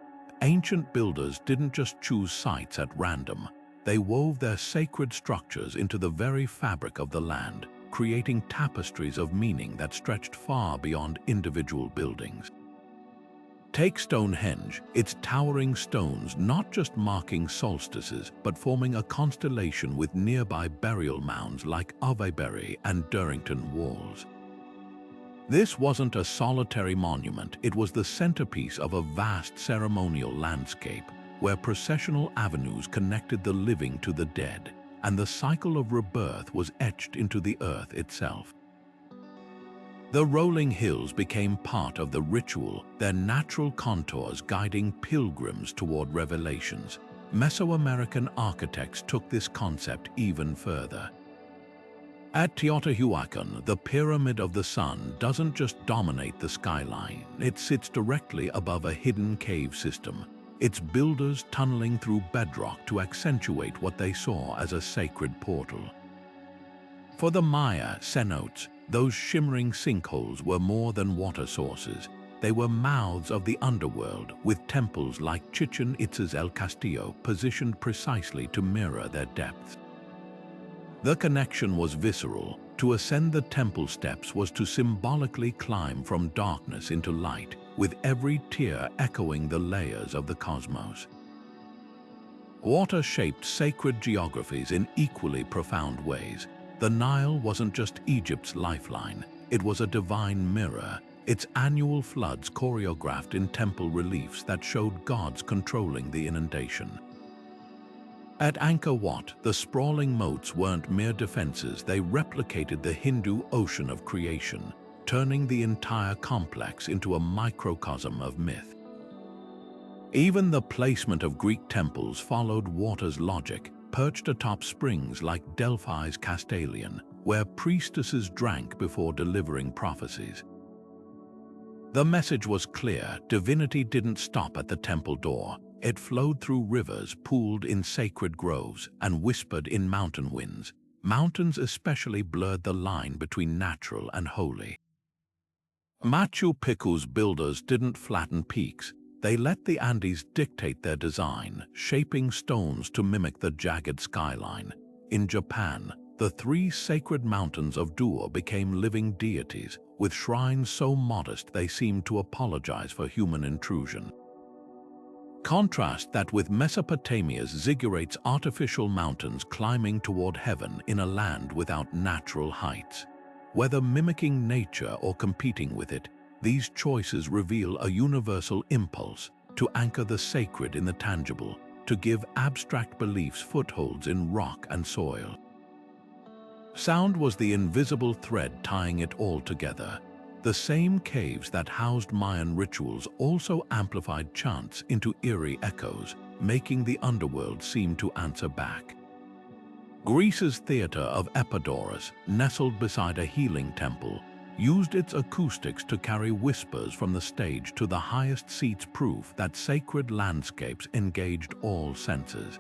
Ancient builders didn't just choose sites at random. They wove their sacred structures into the very fabric of the land, creating tapestries of meaning that stretched far beyond individual buildings. Take Stonehenge, its towering stones not just marking solstices, but forming a constellation with nearby burial mounds like Avebury and Durrington walls. This wasn't a solitary monument, it was the centerpiece of a vast ceremonial landscape, where processional avenues connected the living to the dead, and the cycle of rebirth was etched into the earth itself. The rolling hills became part of the ritual, their natural contours guiding pilgrims toward revelations. Mesoamerican architects took this concept even further. At Teotihuacan, the Pyramid of the Sun doesn't just dominate the skyline, it sits directly above a hidden cave system, its builders tunneling through bedrock to accentuate what they saw as a sacred portal. For the Maya cenotes, those shimmering sinkholes were more than water sources. They were mouths of the underworld, with temples like Chichen Itza's El Castillo positioned precisely to mirror their depths. The connection was visceral. To ascend the temple steps was to symbolically climb from darkness into light, with every tear echoing the layers of the cosmos. Water shaped sacred geographies in equally profound ways. The Nile wasn't just Egypt's lifeline, it was a divine mirror, its annual floods choreographed in temple reliefs that showed gods controlling the inundation. At Angkor Wat, the sprawling moats weren't mere defenses, they replicated the Hindu ocean of creation, turning the entire complex into a microcosm of myth. Even the placement of Greek temples followed water's logic, perched atop springs like Delphi's Castalian, where priestesses drank before delivering prophecies. The message was clear: divinity didn't stop at the temple door. It flowed through rivers, pooled in sacred groves, and whispered in mountain winds. Mountains especially blurred the line between natural and holy. Machu Picchu's builders didn't flatten peaks. They let the Andes dictate their design, shaping stones to mimic the jagged skyline. In Japan, the three sacred mountains of Dur became living deities, with shrines so modest they seemed to apologize for human intrusion. Contrast that with Mesopotamia's ziggurats, artificial mountains climbing toward heaven in a land without natural heights. Whether mimicking nature or competing with it, these choices reveal a universal impulse to anchor the sacred in the tangible, to give abstract beliefs footholds in rock and soil. Sound was the invisible thread tying it all together. The same caves that housed Mayan rituals also amplified chants into eerie echoes, making the underworld seem to answer back. Greece's theater of Epidaurus, nestled beside a healing temple, used its acoustics to carry whispers from the stage to the highest seats, proof that sacred landscapes engaged all senses.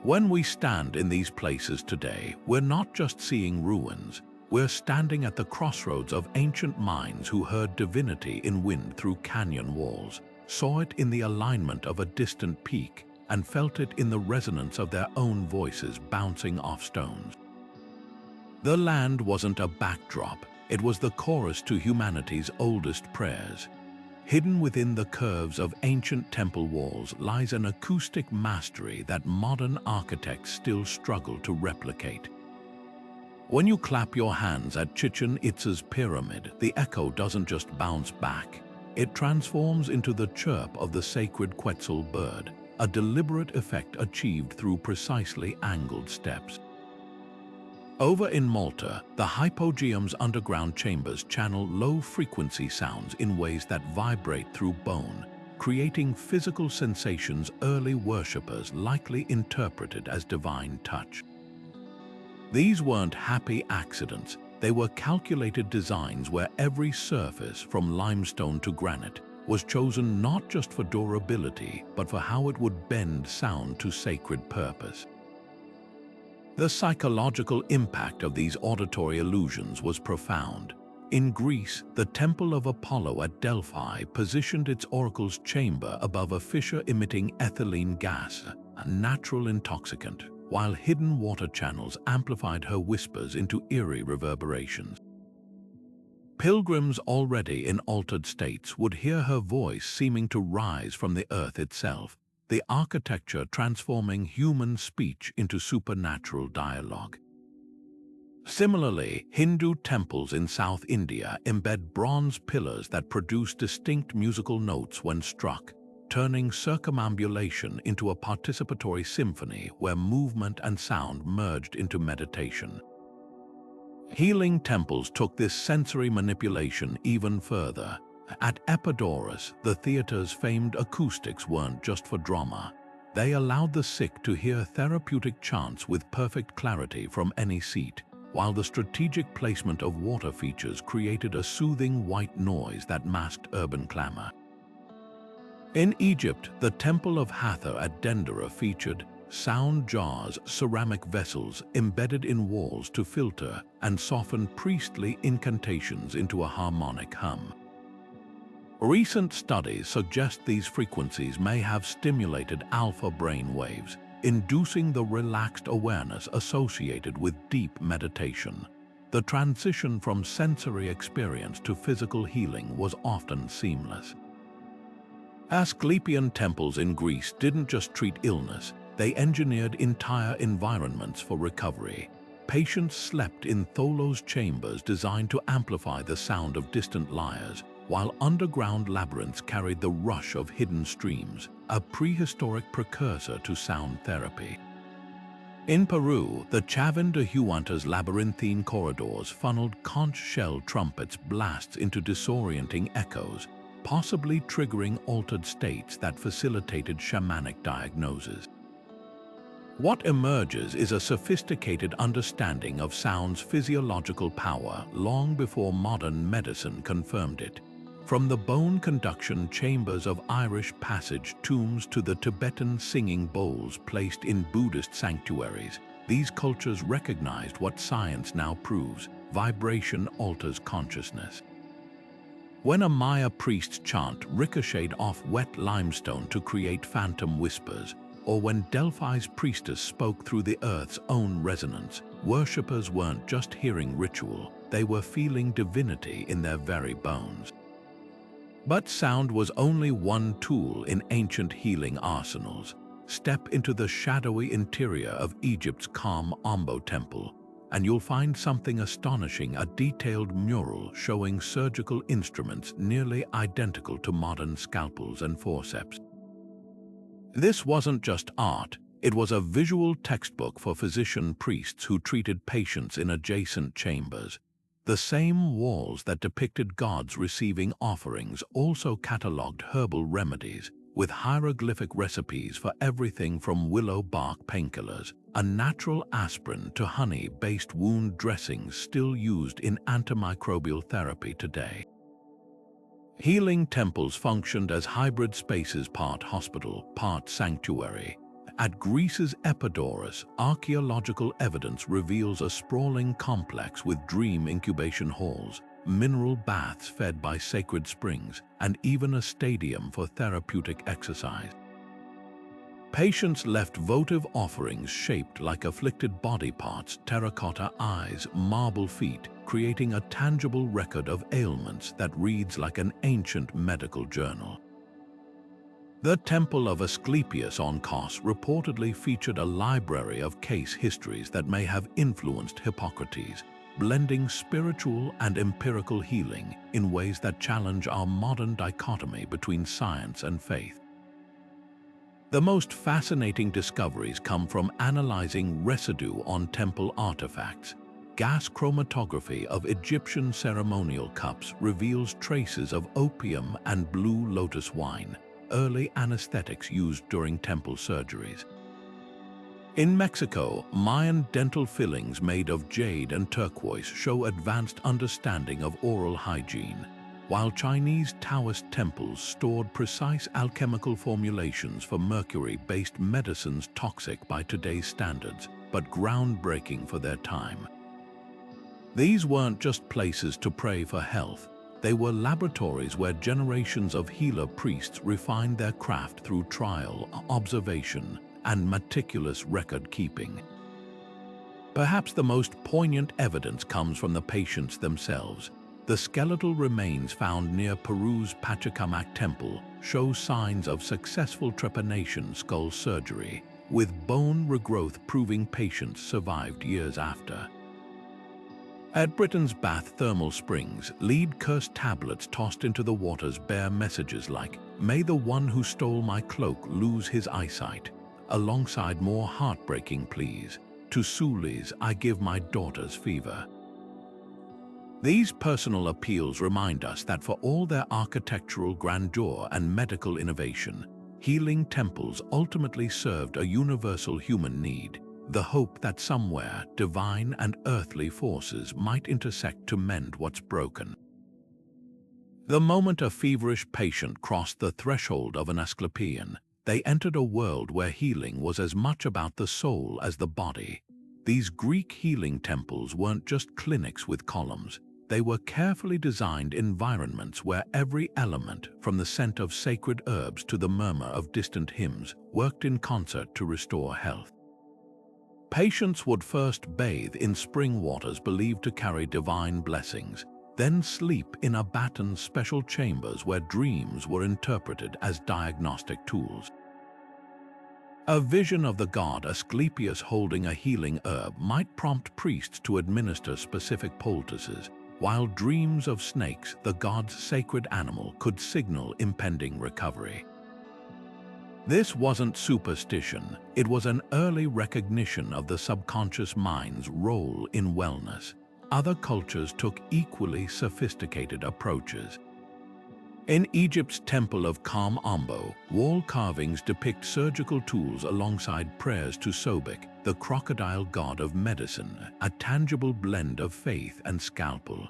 When we stand in these places today, we're not just seeing ruins, we're standing at the crossroads of ancient minds who heard divinity in wind through canyon walls, saw it in the alignment of a distant peak, and felt it in the resonance of their own voices bouncing off stones. The land wasn't a backdrop, it was the chorus to humanity's oldest prayers. Hidden within the curves of ancient temple walls lies an acoustic mastery that modern architects still struggle to replicate. When you clap your hands at Chichen Itza's pyramid, the echo doesn't just bounce back, it transforms into the chirp of the sacred Quetzal bird, a deliberate effect achieved through precisely angled steps. Over in Malta, the hypogeum's underground chambers channel low-frequency sounds in ways that vibrate through bone, creating physical sensations early worshippers likely interpreted as divine touch. These weren't happy accidents, they were calculated designs where every surface, from limestone to granite, was chosen not just for durability, but for how it would bend sound to sacred purpose. The psychological impact of these auditory illusions was profound. In Greece, the Temple of Apollo at Delphi positioned its oracle's chamber above a fissure emitting ethylene gas, a natural intoxicant, while hidden water channels amplified her whispers into eerie reverberations. Pilgrims already in altered states would hear her voice seeming to rise from the earth itself, the architecture transforming human speech into supernatural dialogue. Similarly, Hindu temples in South India embed bronze pillars that produce distinct musical notes when struck, turning circumambulation into a participatory symphony where movement and sound merged into meditation. Healing temples took this sensory manipulation even further. At Epidaurus, the theater's famed acoustics weren't just for drama. They allowed the sick to hear therapeutic chants with perfect clarity from any seat, while the strategic placement of water features created a soothing white noise that masked urban clamor. In Egypt, the Temple of Hathor at Dendera featured sound jars, ceramic vessels embedded in walls to filter and soften priestly incantations into a harmonic hum. Recent studies suggest these frequencies may have stimulated alpha brain waves, inducing the relaxed awareness associated with deep meditation. The transition from sensory experience to physical healing was often seamless. Asclepian temples in Greece didn't just treat illness, they engineered entire environments for recovery. Patients slept in Tholos chambers designed to amplify the sound of distant lyres, while underground labyrinths carried the rush of hidden streams, a prehistoric precursor to sound therapy. In Peru, the Chavin de Huanta's labyrinthine corridors funneled conch shell trumpets blasts into disorienting echoes, possibly triggering altered states that facilitated shamanic diagnosis. What emerges is a sophisticated understanding of sound's physiological power long before modern medicine confirmed it. From the bone conduction chambers of Irish passage tombs to the Tibetan singing bowls placed in Buddhist sanctuaries, these cultures recognized what science now proves: vibration alters consciousness. When a Maya priest's chant ricocheted off wet limestone to create phantom whispers, or when Delphi's priestess spoke through the earth's own resonance, worshippers weren't just hearing ritual, they were feeling divinity in their very bones. But sound was only one tool in ancient healing arsenals. Step into the shadowy interior of Egypt's Kham Ombo temple, and you'll find something astonishing: a detailed mural showing surgical instruments nearly identical to modern scalpels and forceps. This wasn't just art, it was a visual textbook for physician priests who treated patients in adjacent chambers. The same walls that depicted gods receiving offerings also catalogued herbal remedies, with hieroglyphic recipes for everything from willow bark painkillers, a natural aspirin to honey-based wound dressings still used in antimicrobial therapy today. Healing temples functioned as hybrid spaces, part hospital, part sanctuary. At Greece's Epidaurus, archaeological evidence reveals a sprawling complex with dream incubation halls, mineral baths fed by sacred springs, and even a stadium for therapeutic exercise. Patients left votive offerings shaped like afflicted body parts, terracotta eyes, marble feet, creating a tangible record of ailments that reads like an ancient medical journal. The Temple of Asclepius on Kos reportedly featured a library of case histories that may have influenced Hippocrates, blending spiritual and empirical healing in ways that challenge our modern dichotomy between science and faith. The most fascinating discoveries come from analyzing residue on temple artifacts. Gas chromatography of Egyptian ceremonial cups reveals traces of opium and blue lotus wine, early anesthetics used during temple surgeries. In Mexico, Mayan dental fillings made of jade and turquoise show advanced understanding of oral hygiene, while Chinese Taoist temples stored precise alchemical formulations for mercury-based medicines toxic by today's standards, but groundbreaking for their time. These weren't just places to pray for health. They were laboratories where generations of healer priests refined their craft through trial, observation, and meticulous record-keeping. Perhaps the most poignant evidence comes from the patients themselves. The skeletal remains found near Peru's Pachacamac Temple show signs of successful trepanation skull surgery, with bone regrowth proving patients survived years after. At Britain's Bath Thermal Springs, lead curse tablets tossed into the waters bear messages like, "May the one who stole my cloak lose his eyesight," alongside more heartbreaking pleas, "To Sulis I give my daughter's fever." These personal appeals remind us that for all their architectural grandeur and medical innovation, healing temples ultimately served a universal human need, the hope that somewhere divine and earthly forces might intersect to mend what's broken. The moment a feverish patient crossed the threshold of an Asclepian, they entered a world where healing was as much about the soul as the body. These Greek healing temples weren't just clinics with columns. They were carefully designed environments where every element, from the scent of sacred herbs to the murmur of distant hymns, worked in concert to restore health. Patients would first bathe in spring waters believed to carry divine blessings, then sleep in Abatan's special chambers where dreams were interpreted as diagnostic tools. A vision of the god Asclepius holding a healing herb might prompt priests to administer specific poultices, while dreams of snakes, the god's sacred animal, could signal impending recovery. This wasn't superstition, it was an early recognition of the subconscious mind's role in wellness. Other cultures took equally sophisticated approaches. In Egypt's Temple of Kam Ombo, wall carvings depict surgical tools alongside prayers to Sobek, the crocodile god of medicine, a tangible blend of faith and scalpel.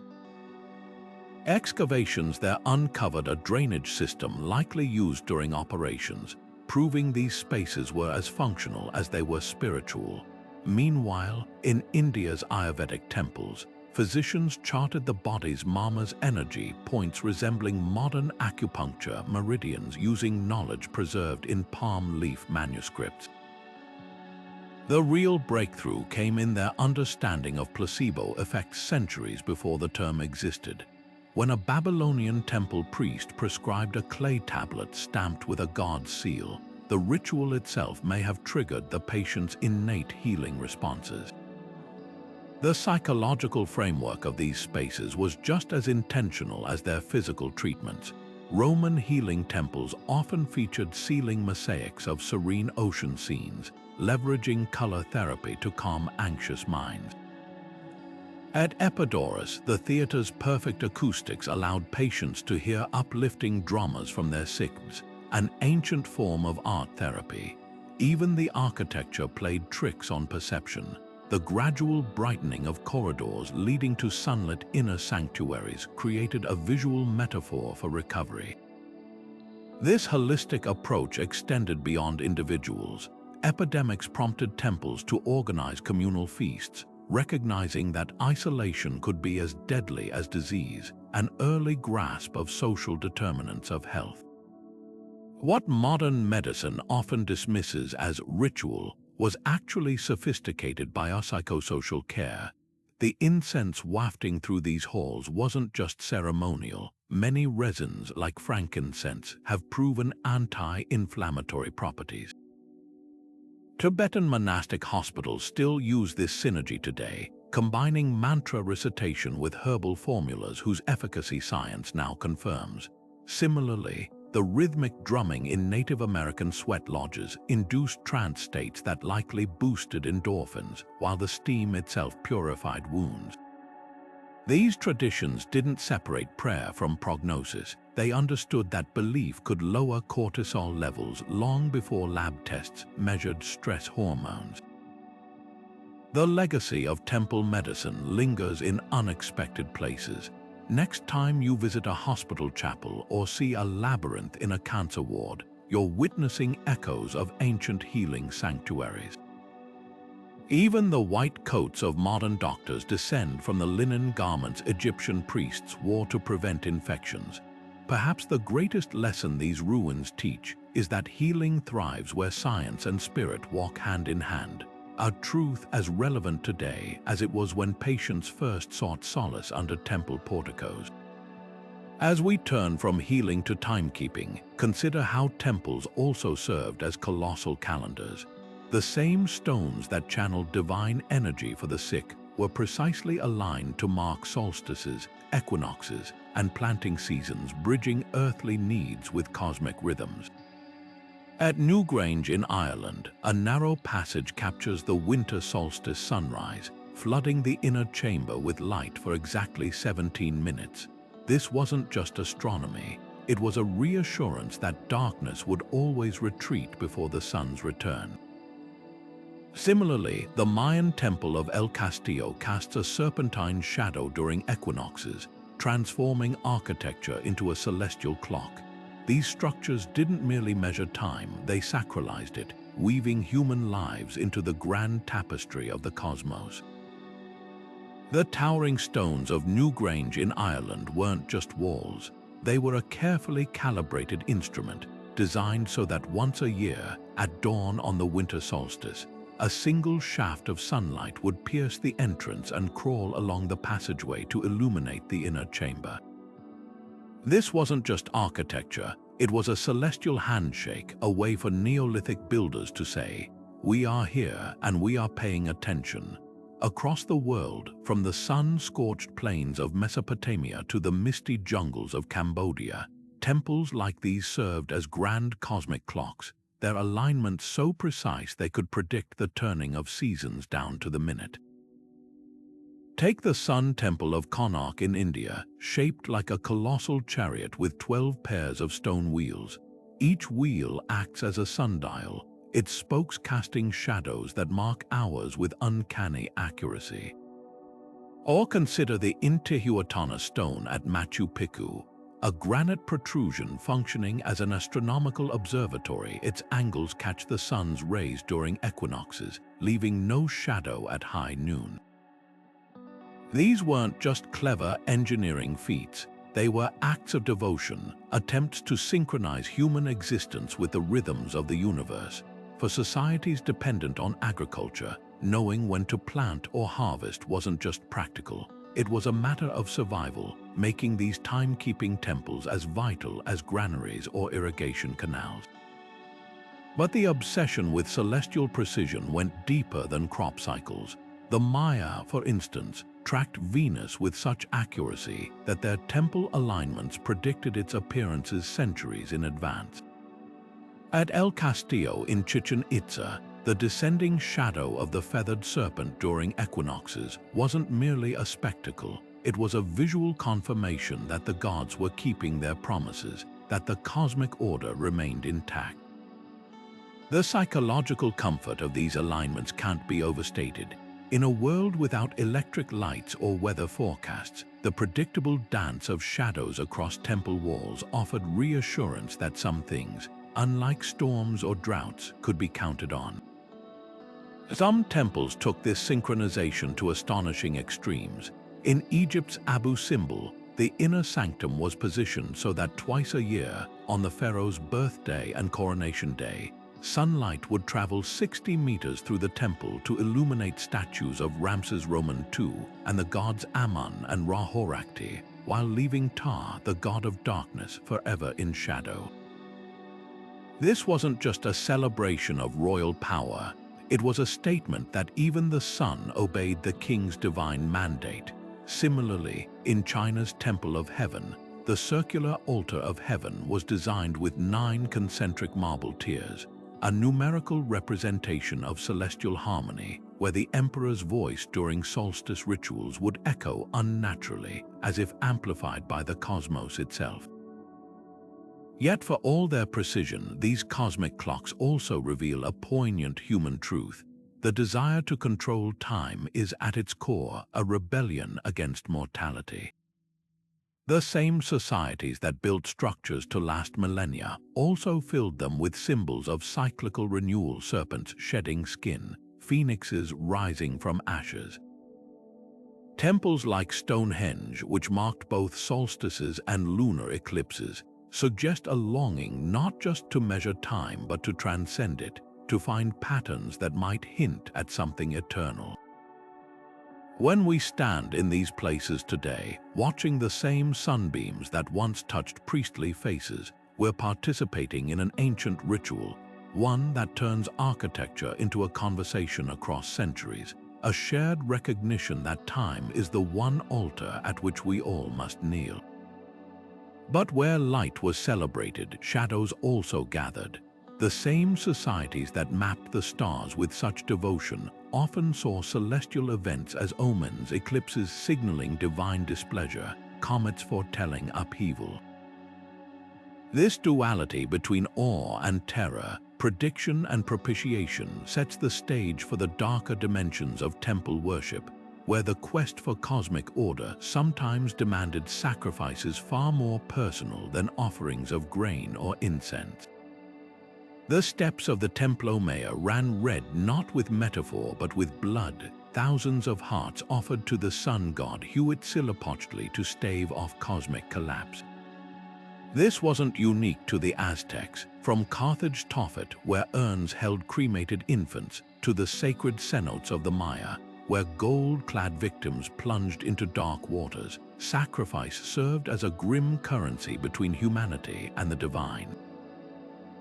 Excavations there uncovered a drainage system likely used during operations, proving these spaces were as functional as they were spiritual. Meanwhile, in India's Ayurvedic temples, physicians charted the body's mama's energy points resembling modern acupuncture meridians using knowledge preserved in palm leaf manuscripts. The real breakthrough came in their understanding of placebo effects centuries before the term existed. When a Babylonian temple priest prescribed a clay tablet stamped with a god's seal, the ritual itself may have triggered the patient's innate healing responses. The psychological framework of these spaces was just as intentional as their physical treatments. Roman healing temples often featured ceiling mosaics of serene ocean scenes, leveraging color therapy to calm anxious minds. At Epidaurus, the theater's perfect acoustics allowed patients to hear uplifting dramas from their systems, an ancient form of art therapy. Even the architecture played tricks on perception. The gradual brightening of corridors leading to sunlit inner sanctuaries created a visual metaphor for recovery. This holistic approach extended beyond individuals. Epidemics prompted temples to organize communal feasts, recognizing that isolation could be as deadly as disease, an early grasp of social determinants of health. What modern medicine often dismisses as ritual was actually sophisticated biopsychosocial care. The incense wafting through these halls wasn't just ceremonial. Many resins, like frankincense, have proven anti-inflammatory properties. Tibetan monastic hospitals still use this synergy today, combining mantra recitation with herbal formulas whose efficacy science now confirms. Similarly, the rhythmic drumming in Native American sweat lodges induced trance states that likely boosted endorphins, while the steam itself purified wounds. These traditions didn't separate prayer from prognosis. They understood that belief could lower cortisol levels long before lab tests measured stress hormones. The legacy of temple medicine lingers in unexpected places. Next time you visit a hospital chapel or see a labyrinth in a cancer ward, you're witnessing echoes of ancient healing sanctuaries. Even the white coats of modern doctors descend from the linen garments Egyptian priests wore to prevent infections. Perhaps the greatest lesson these ruins teach is that healing thrives where science and spirit walk hand in hand, a truth as relevant today as it was when patients first sought solace under temple porticos. As we turn from healing to timekeeping, consider how temples also served as colossal calendars. The same stones that channeled divine energy for the sick were precisely aligned to mark solstices, equinoxes, and planting seasons, bridging earthly needs with cosmic rhythms. At Newgrange in Ireland, a narrow passage captures the winter solstice sunrise, flooding the inner chamber with light for exactly 17 minutes. This wasn't just astronomy, it was a reassurance that darkness would always retreat before the sun's return. Similarly, the Mayan temple of El Castillo casts a serpentine shadow during equinoxes, transforming architecture into a celestial clock. These structures didn't merely measure time, they sacralized it, weaving human lives into the grand tapestry of the cosmos. The towering stones of Newgrange in Ireland weren't just walls. They were a carefully calibrated instrument, designed so that once a year, at dawn on the winter solstice, a single shaft of sunlight would pierce the entrance and crawl along the passageway to illuminate the inner chamber. This wasn't just architecture, it was a celestial handshake, a way for Neolithic builders to say, "We are here and we are paying attention." Across the world, from the sun-scorched plains of Mesopotamia to the misty jungles of Cambodia, temples like these served as grand cosmic clocks, their alignment so precise they could predict the turning of seasons down to the minute. Take the Sun Temple of Konark in India, shaped like a colossal chariot with 12 pairs of stone wheels. Each wheel acts as a sundial, its spokes casting shadows that mark hours with uncanny accuracy. Or consider the Intihuatana stone at Machu Picchu, a granite protrusion functioning as an astronomical observatory. Its angles catch the sun's rays during equinoxes, leaving no shadow at high noon. These weren't just clever engineering feats, they were acts of devotion, attempts to synchronize human existence with the rhythms of the universe. For societies dependent on agriculture, knowing when to plant or harvest wasn't just practical, it was a matter of survival, making these timekeeping temples as vital as granaries or irrigation canals. But the obsession with celestial precision went deeper than crop cycles. The Maya, for instance, tracked Venus with such accuracy that their temple alignments predicted its appearances centuries in advance. At El Castillo in Chichen Itza, the descending shadow of the feathered serpent during equinoxes wasn't merely a spectacle, it was a visual confirmation that the gods were keeping their promises. that the cosmic order remained intact. The psychological comfort of these alignments can't be overstated. In a world without electric lights or weather forecasts, the predictable dance of shadows across temple walls offered reassurance that some things, unlike storms or droughts, could be counted on. Some temples took this synchronization to astonishing extremes. In Egypt's Abu Simbel, the inner sanctum was positioned so that twice a year, on the pharaoh's birthday and coronation day, sunlight would travel 60 meters through the temple to illuminate statues of Ramses Roman II and the gods Amun and Ra-Horakhti, while leaving Ta, the god of darkness, forever in shadow. This wasn't just a celebration of royal power, it was a statement that even the sun obeyed the king's divine mandate. Similarly, in China's Temple of Heaven, the circular altar of heaven was designed with 9 concentric marble tiers, a numerical representation of celestial harmony, where the emperor's voice during solstice rituals would echo unnaturally, as if amplified by the cosmos itself. Yet for all their precision, these cosmic clocks also reveal a poignant human truth. The desire to control time is at its core a rebellion against mortality. The same societies that built structures to last millennia also filled them with symbols of cyclical renewal: serpents shedding skin, phoenixes rising from ashes. Temples like Stonehenge, which marked both solstices and lunar eclipses, suggest a longing not just to measure time but to transcend it, to find patterns that might hint at something eternal. When we stand in these places today, watching the same sunbeams that once touched priestly faces, we're participating in an ancient ritual, one that turns architecture into a conversation across centuries, a shared recognition that time is the one altar at which we all must kneel. But where light was celebrated, shadows also gathered. The same societies that mapped the stars with such devotion often saw celestial events as omens: eclipses signaling divine displeasure, comets foretelling upheaval. This duality between awe and terror, prediction and propitiation, sets the stage for the darker dimensions of temple worship, where the quest for cosmic order sometimes demanded sacrifices far more personal than offerings of grain or incense. The steps of the Templo Maya ran red not with metaphor but with blood, thousands of hearts offered to the sun god Huitzilopochtli to stave off cosmic collapse. This wasn't unique to the Aztecs, from Carthage Tophet, where urns held cremated infants, to the sacred cenotes of the Maya, where gold-clad victims plunged into dark waters. Sacrifice served as a grim currency between humanity and the divine.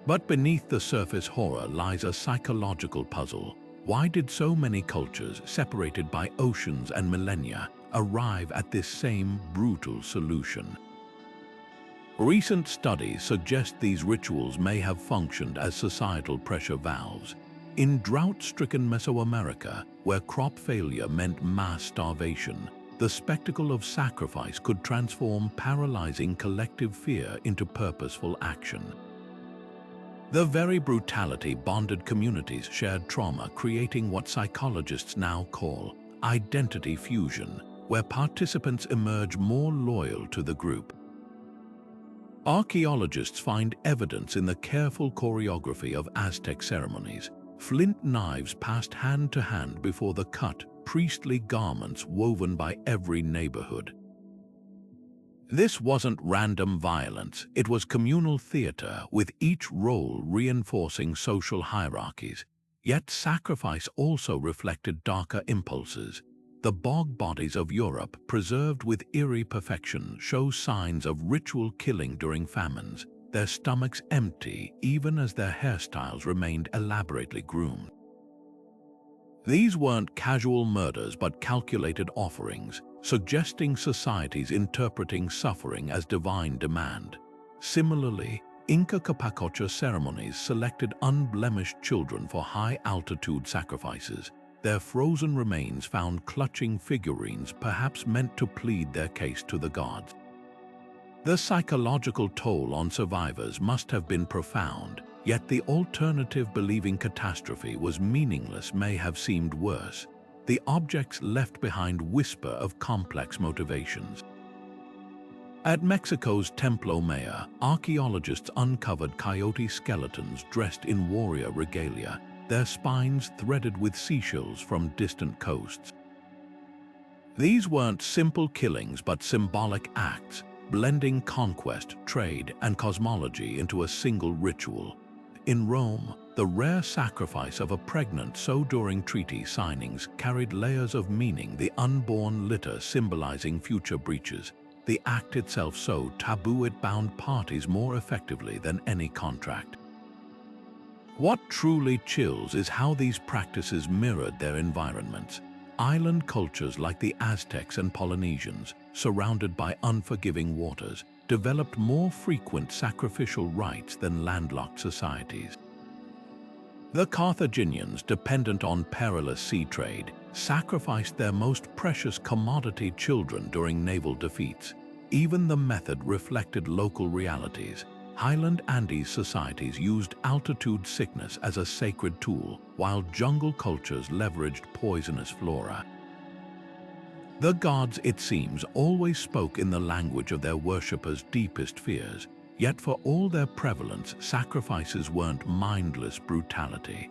But beneath the surface horror lies a psychological puzzle. Why did so many cultures, separated by oceans and millennia, arrive at this same brutal solution? Recent studies suggest these rituals may have functioned as societal pressure valves. In drought-stricken Mesoamerica, where crop failure meant mass starvation, the spectacle of sacrifice could transform paralyzing collective fear into purposeful action. The very brutality bonded communities shared trauma, creating what psychologists now call identity fusion, where participants emerge more loyal to the group. Archaeologists find evidence in the careful choreography of Aztec ceremonies. Flint knives passed hand to hand before the cut, priestly garments woven by every neighborhood. This wasn't random violence, it was communal theater, with each role reinforcing social hierarchies. Yet sacrifice also reflected darker impulses. The bog bodies of Europe, preserved with eerie perfection, show signs of ritual killing during famines, their stomachs empty even as their hairstyles remained elaborately groomed. These weren't casual murders but calculated offerings, suggesting societies interpreting suffering as divine demand. Similarly, Inca Capacocha ceremonies selected unblemished children for high-altitude sacrifices, their frozen remains found clutching figurines perhaps meant to plead their case to the gods. The psychological toll on survivors must have been profound, yet the alternative believing catastrophe was meaningless may have seemed worse. The objects left behind whisper of complex motivations. At Mexico's Templo Maya, archaeologists uncovered coyote skeletons dressed in warrior regalia, their spines threaded with seashells from distant coasts. These weren't simple killings but symbolic acts, blending conquest, trade, and cosmology into a single ritual. In Rome, the rare sacrifice of a pregnant sow during treaty signings carried layers of meaning, the unborn litter symbolizing future breaches. The act itself so taboo it bound parties more effectively than any contract. What truly chills is how these practices mirrored their environments. Island cultures like the Aztecs and Polynesians, surrounded by unforgiving waters, developed more frequent sacrificial rites than landlocked societies. The Carthaginians, dependent on perilous sea trade, sacrificed their most precious commodity, children, during naval defeats. Even the method reflected local realities. Highland Andes societies used altitude sickness as a sacred tool, while jungle cultures leveraged poisonous flora. The gods, it seems, always spoke in the language of their worshippers' deepest fears, yet for all their prevalence, sacrifices weren't mindless brutality.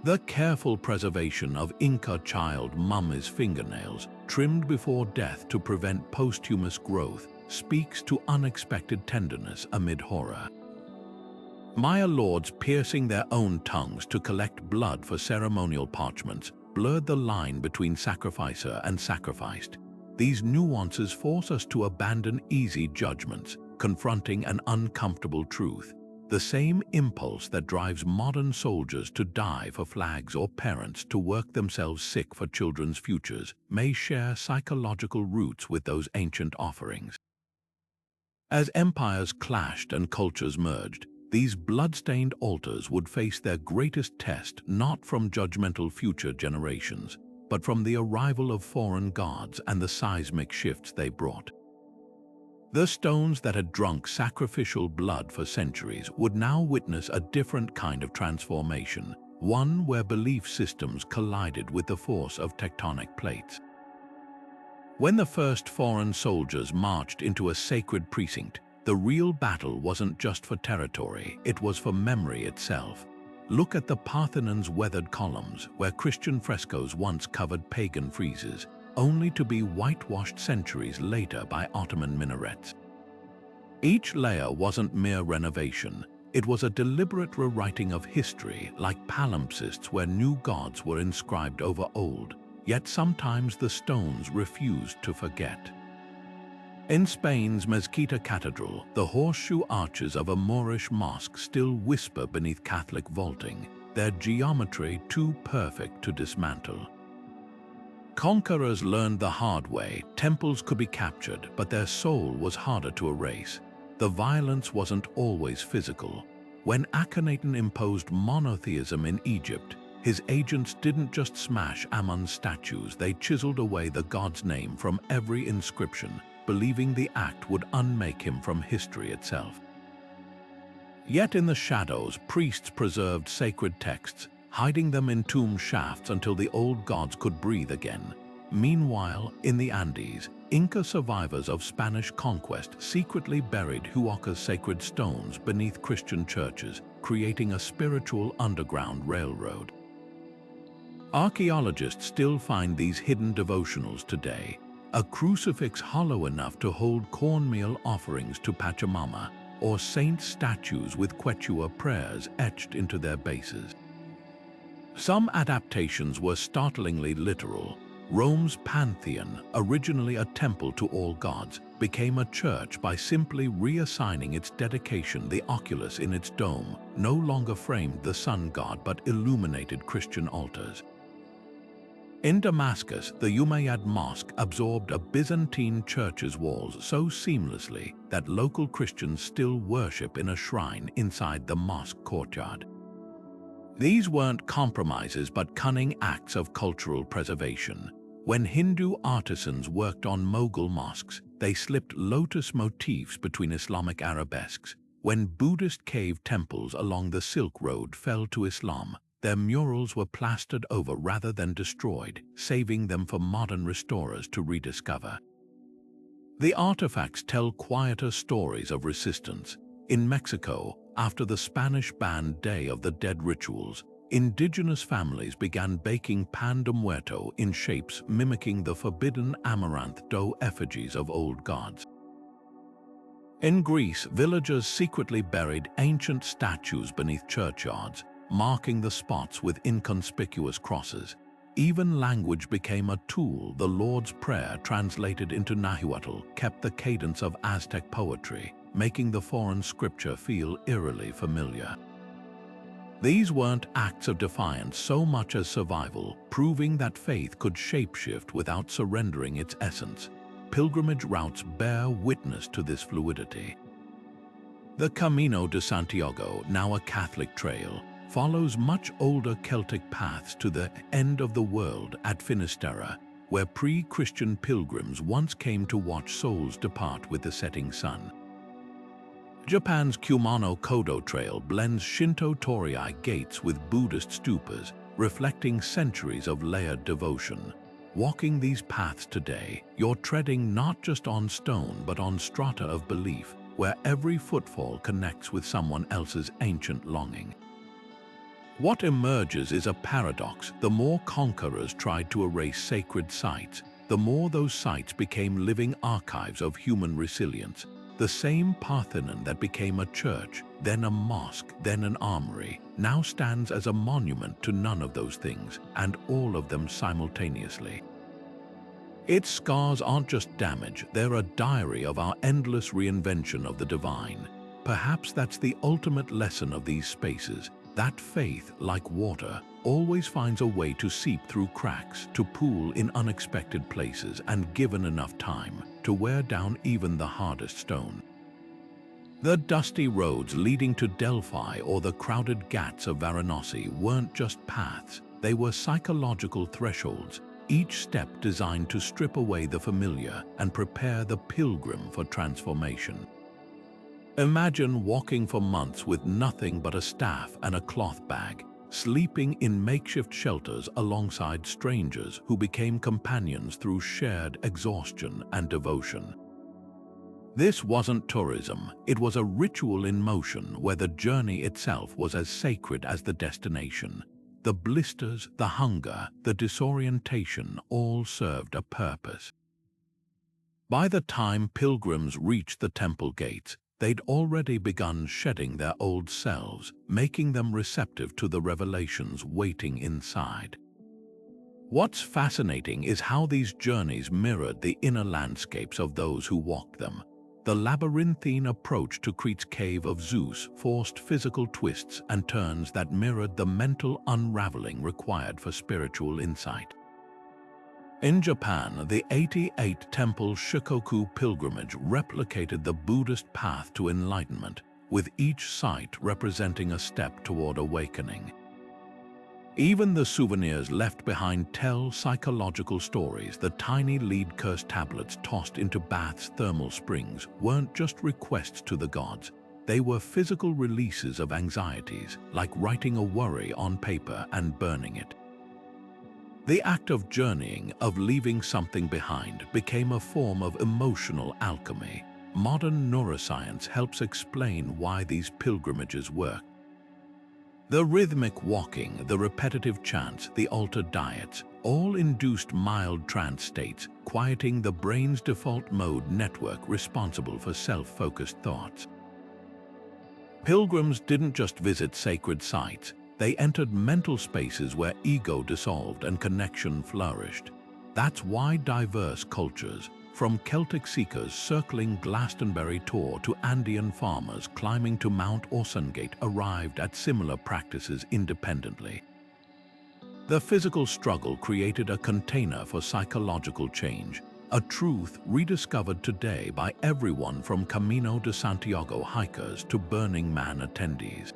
The careful preservation of Inca child mummies' fingernails, trimmed before death to prevent posthumous growth, speaks to unexpected tenderness amid horror. Maya lords piercing their own tongues to collect blood for ceremonial parchments blurred the line between sacrificer and sacrificed. These nuances force us to abandon easy judgments, confronting an uncomfortable truth. The same impulse that drives modern soldiers to die for flags or parents to work themselves sick for children's futures may share psychological roots with those ancient offerings. As empires clashed and cultures merged, these blood-stained altars would face their greatest test not from judgmental future generations, but from the arrival of foreign gods and the seismic shifts they brought. The stones that had drunk sacrificial blood for centuries would now witness a different kind of transformation, one where belief systems collided with the force of tectonic plates. When the first foreign soldiers marched into a sacred precinct, the real battle wasn't just for territory, it was for memory itself. Look at the Parthenon's weathered columns, where Christian frescoes once covered pagan friezes, only to be whitewashed centuries later by Ottoman minarets. Each layer wasn't mere renovation, it was a deliberate rewriting of history, like palimpsests where new gods were inscribed over old. Yet sometimes the stones refused to forget. In Spain's Mezquita Cathedral, the horseshoe arches of a Moorish mosque still whisper beneath Catholic vaulting, their geometry too perfect to dismantle. Conquerors learned the hard way, temples could be captured, but their soul was harder to erase. The violence wasn't always physical. When Akhenaten imposed monotheism in Egypt, his agents didn't just smash Amun's statues, they chiseled away the god's name from every inscription, believing the act would unmake him from history itself. Yet in the shadows, priests preserved sacred texts, hiding them in tomb shafts until the old gods could breathe again. Meanwhile, in the Andes, Inca survivors of Spanish conquest secretly buried Huacan's sacred stones beneath Christian churches, creating a spiritual underground railroad. Archaeologists still find these hidden devotionals today, a crucifix hollow enough to hold cornmeal offerings to Pachamama, or saint statues with Quechua prayers etched into their bases. Some adaptations were startlingly literal. Rome's Pantheon, originally a temple to all gods, became a church by simply reassigning its dedication. The oculus in its dome no longer framed the sun god but illuminated Christian altars. In Damascus, the Umayyad Mosque absorbed a Byzantine church's walls so seamlessly that local Christians still worship in a shrine inside the mosque courtyard. These weren't compromises but cunning acts of cultural preservation. When Hindu artisans worked on Mughal mosques, they slipped lotus motifs between Islamic arabesques. When Buddhist cave temples along the Silk Road fell to Islam, their murals were plastered over rather than destroyed, saving them for modern restorers to rediscover. The artifacts tell quieter stories of resistance. In Mexico, after the Spanish banned Day of the Dead rituals, indigenous families began baking pan de muerto in shapes mimicking the forbidden amaranth dough effigies of old gods. In Greece, villagers secretly buried ancient statues beneath churchyards, marking the spots with inconspicuous crosses. Even language became a tool. The Lord's Prayer, translated into Nahuatl, kept the cadence of Aztec poetry, making the foreign scripture feel eerily familiar. These weren't acts of defiance so much as survival, proving that faith could shapeshift without surrendering its essence. Pilgrimage routes bear witness to this fluidity. The Camino de Santiago, now a Catholic trail, follows much older Celtic paths to the end of the world at Finisterre, where pre-Christian pilgrims once came to watch souls depart with the setting sun. Japan's Kumano-Kodo Trail blends Shinto torii gates with Buddhist stupas, reflecting centuries of layered devotion. Walking these paths today, you're treading not just on stone but on strata of belief, where every footfall connects with someone else's ancient longing. What emerges is a paradox. The more conquerors tried to erase sacred sites, the more those sites became living archives of human resilience. The same Parthenon that became a church, then a mosque, then an armory, now stands as a monument to none of those things, and all of them simultaneously. Its scars aren't just damage, they're a diary of our endless reinvention of the divine. Perhaps that's the ultimate lesson of these spaces, that faith, like water, always finds a way to seep through cracks, to pool in unexpected places, and given enough time, to wear down even the hardest stone. The dusty roads leading to Delphi or the crowded ghats of Varanasi weren't just paths, they were psychological thresholds, each step designed to strip away the familiar and prepare the pilgrim for transformation. Imagine walking for months with nothing but a staff and a cloth bag, sleeping in makeshift shelters alongside strangers who became companions through shared exhaustion and devotion. This wasn't tourism, it was a ritual in motion where the journey itself was as sacred as the destination. The blisters, the hunger, the disorientation all served a purpose. By the time pilgrims reached the temple gates, they'd already begun shedding their old selves, making them receptive to the revelations waiting inside. What's fascinating is how these journeys mirrored the inner landscapes of those who walked them. The labyrinthine approach to Crete's Cave of Zeus forced physical twists and turns that mirrored the mental unraveling required for spiritual insight. In Japan, the 88-temple Shikoku pilgrimage replicated the Buddhist path to enlightenment, with each site representing a step toward awakening. Even the souvenirs left behind tell psychological stories. The tiny lead curse tablets tossed into baths' thermal springs weren't just requests to the gods. They were physical releases of anxieties, like writing a worry on paper and burning it. The act of journeying, of leaving something behind, became a form of emotional alchemy. Modern neuroscience helps explain why these pilgrimages work. The rhythmic walking, the repetitive chants, the altered diets, all induced mild trance states, quieting the brain's default mode network responsible for self-focused thoughts. Pilgrims didn't just visit sacred sites, they entered mental spaces where ego dissolved and connection flourished. That's why diverse cultures, from Celtic seekers circling Glastonbury Tor to Andean farmers climbing to Mount Orsungate, arrived at similar practices independently. The physical struggle created a container for psychological change, a truth rediscovered today by everyone from Camino de Santiago hikers to Burning Man attendees.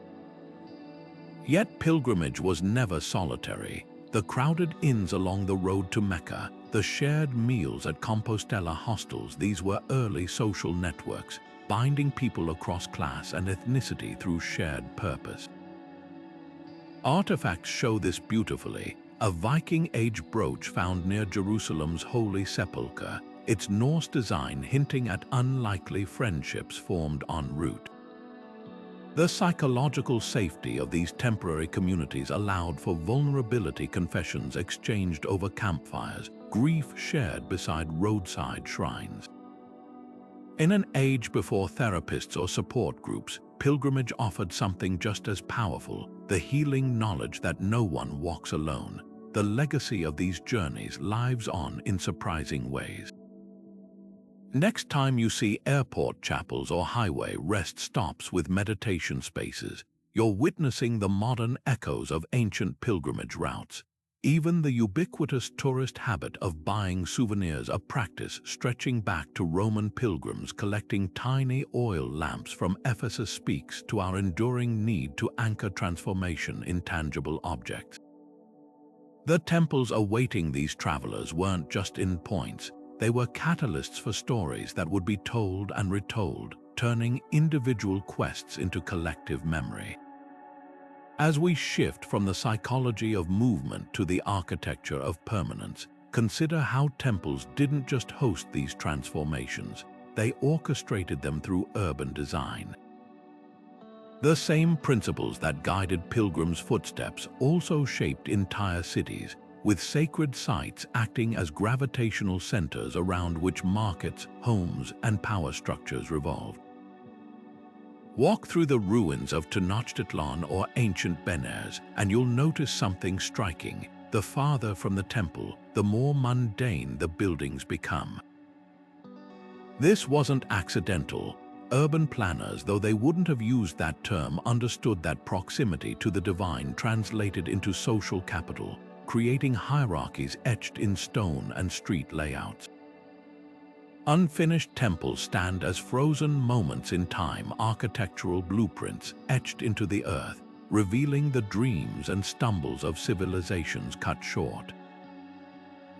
Yet pilgrimage was never solitary. the crowded inns along the road to Mecca, the shared meals at Compostela hostels. These were early social networks, binding people across class and ethnicity through shared purpose. Artifacts show this beautifully. A Viking Age brooch found near Jerusalem's Holy Sepulchre, its Norse design hinting at unlikely friendships formed en route. The psychological safety of these temporary communities allowed for vulnerability confessions exchanged over campfires, grief shared beside roadside shrines. In an age before therapists or support groups, pilgrimage offered something just as powerful: the healing knowledge that no one walks alone. The legacy of these journeys lives on in surprising ways. Next time you see airport chapels or highway rest stops with meditation spaces, you're witnessing the modern echoes of ancient pilgrimage routes. Even the ubiquitous tourist habit of buying souvenirs, a practice stretching back to Roman pilgrims collecting tiny oil lamps from Ephesus, speaks to our enduring need to anchor transformation in tangible objects. The temples awaiting these travelers weren't just endpoints. They were catalysts for stories that would be told and retold, turning individual quests into collective memory. As we shift from the psychology of movement to the architecture of permanence, consider how temples didn't just host these transformations, they orchestrated them through urban design. The same principles that guided pilgrims' footsteps also shaped entire cities, with sacred sites acting as gravitational centers around which markets, homes, and power structures revolved. Walk through the ruins of Tenochtitlan or ancient Benares, and you'll notice something striking. The farther from the temple, the more mundane the buildings become. This wasn't accidental. Urban planners, though they wouldn't have used that term, understood that proximity to the divine translated into social capital, creating hierarchies etched in stone and street layouts. Unfinished temples stand as frozen moments in time, architectural blueprints etched into the earth, revealing the dreams and stumbles of civilizations cut short.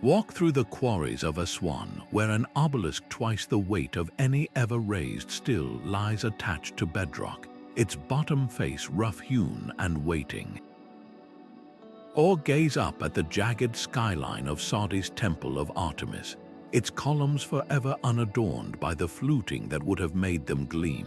Walk through the quarries of Aswan, where an obelisk twice the weight of any ever raised still lies attached to bedrock, its bottom face rough-hewn and waiting. Or gaze up at the jagged skyline of Saudi's Temple of Artemis, its columns forever unadorned by the fluting that would have made them gleam.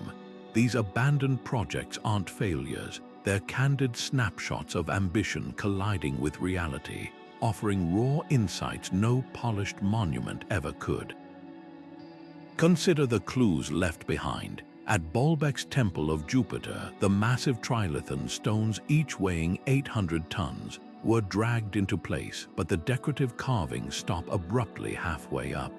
These abandoned projects aren't failures, they're candid snapshots of ambition colliding with reality, offering raw insights no polished monument ever could. Consider the clues left behind. At Baalbek's Temple of Jupiter, the massive trilithon stones, each weighing 800 tons, were dragged into place, but the decorative carvings stop abruptly halfway up.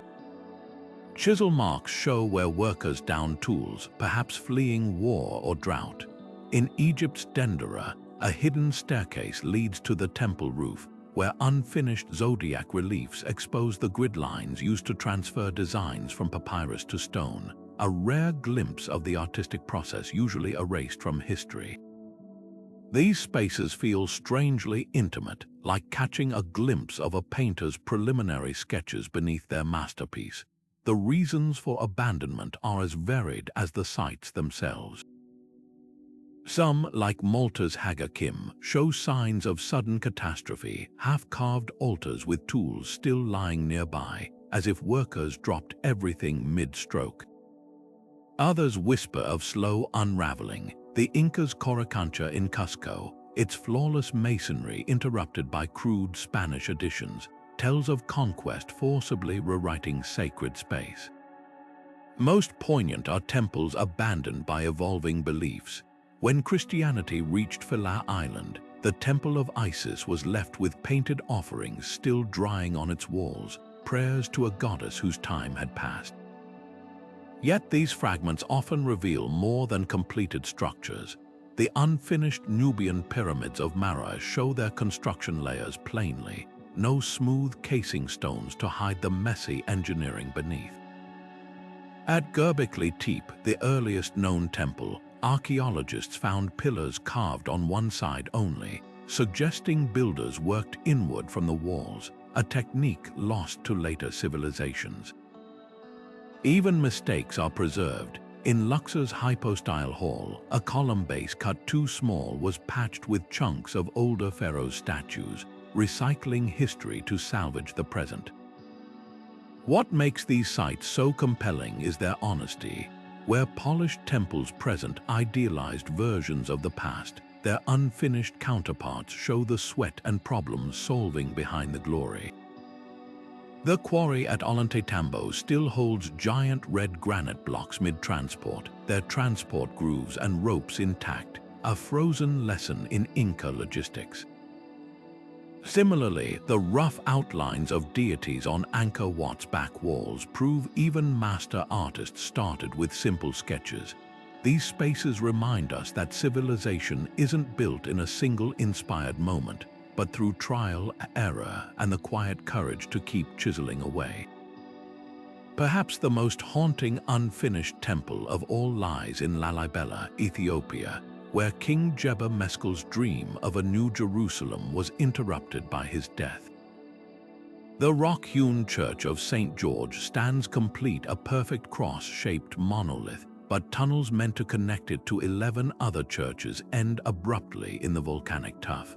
Chisel marks show where workers downed tools, perhaps fleeing war or drought. In Egypt's Dendera, a hidden staircase leads to the temple roof, where unfinished zodiac reliefs expose the grid lines used to transfer designs from papyrus to stone, a rare glimpse of the artistic process usually erased from history. These spaces feel strangely intimate, like catching a glimpse of a painter's preliminary sketches beneath their masterpiece. The reasons for abandonment are as varied as the sites themselves. Some, like Malta's Huacan, show signs of sudden catastrophe, half-carved altars with tools still lying nearby, as if workers dropped everything mid-stroke. Others whisper of slow unraveling. The Inca's Coricancha in Cusco, its flawless masonry interrupted by crude Spanish additions, tells of conquest forcibly rewriting sacred space. Most poignant are temples abandoned by evolving beliefs. When Christianity reached Philae Island, the Temple of Isis was left with painted offerings still drying on its walls, prayers to a goddess whose time had passed. Yet these fragments often reveal more than completed structures. The unfinished Nubian pyramids of Mara show their construction layers plainly, no smooth casing stones to hide the messy engineering beneath. At Göbekli Tepe, the earliest known temple, archaeologists found pillars carved on one side only, suggesting builders worked inward from the walls, a technique lost to later civilizations. Even mistakes are preserved. In Luxor's hypostyle hall, a column base cut too small was patched with chunks of older pharaoh statues, recycling history to salvage the present. What makes these sites so compelling is their honesty. Where polished temples present idealized versions of the past, their unfinished counterparts show the sweat and problem solving behind the glory. The quarry at Ollantaytambo still holds giant red granite blocks mid-transport, their transport grooves and ropes intact, a frozen lesson in Inca logistics. Similarly, the rough outlines of deities on Angkor Wat's back walls prove even master artists started with simple sketches. These spaces remind us that civilization isn't built in a single inspired moment, but through trial, error, and the quiet courage to keep chiseling away. Perhaps the most haunting unfinished temple of all lies in Lalibela, Ethiopia, where King Jebba Meskel's dream of a new Jerusalem was interrupted by his death. The rock-hewn church of St. George stands complete, a perfect cross-shaped monolith, but tunnels meant to connect it to 11 other churches end abruptly in the volcanic tuff.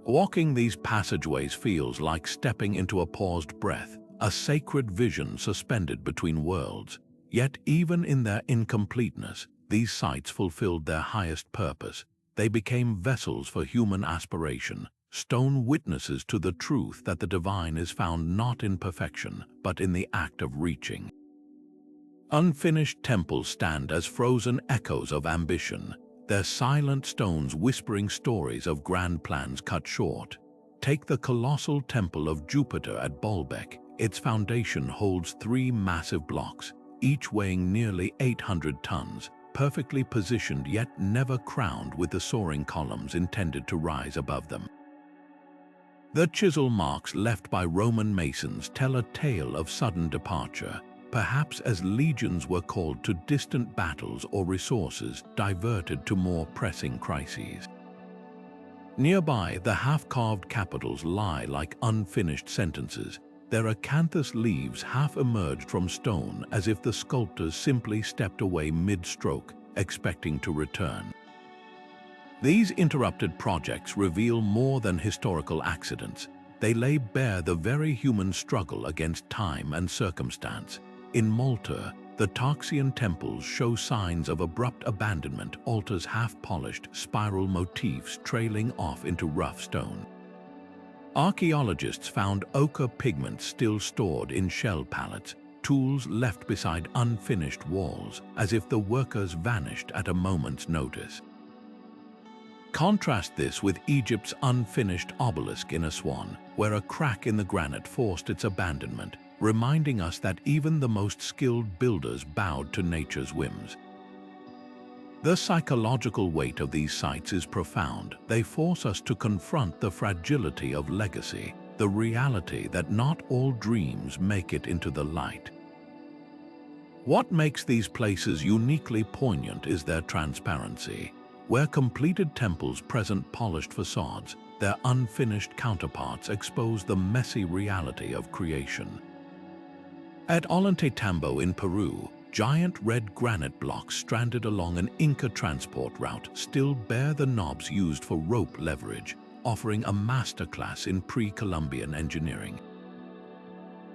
Walking these passageways feels like stepping into a paused breath, a sacred vision suspended between worlds. Yet even in their incompleteness, these sites fulfilled their highest purpose. They became vessels for human aspiration, stone witnesses to the truth that the divine is found not in perfection, but in the act of reaching. Unfinished temples stand as frozen echoes of ambition, their silent stones whispering stories of grand plans cut short. Take the colossal temple of Jupiter at Baalbek. Its foundation holds 3 massive blocks, each weighing nearly 800 tons, perfectly positioned yet never crowned with the soaring columns intended to rise above them. The chisel marks left by Roman masons tell a tale of sudden departure, perhaps as legions were called to distant battles or resources diverted to more pressing crises. Nearby, the half-carved capitals lie like unfinished sentences, their acanthus leaves half emerged from stone as if the sculptors simply stepped away mid-stroke, expecting to return. These interrupted projects reveal more than historical accidents. They lay bare the very human struggle against time and circumstance. In Malta, the Tarxian temples show signs of abrupt abandonment, altars half-polished, spiral motifs trailing off into rough stone. Archaeologists found ochre pigments still stored in shell pallets, tools left beside unfinished walls, as if the workers vanished at a moment's notice. Contrast this with Egypt's unfinished obelisk in Aswan, where a crack in the granite forced its abandonment, reminding us that even the most skilled builders bowed to nature's whims. The psychological weight of these sites is profound. They force us to confront the fragility of legacy, the reality that not all dreams make it into the light. What makes these places uniquely poignant is their transparency. Where completed temples present polished facades, their unfinished counterparts expose the messy reality of creation. At Ollantaytambo in Peru, giant red granite blocks stranded along an Inca transport route still bear the knobs used for rope leverage, offering a masterclass in pre-Columbian engineering.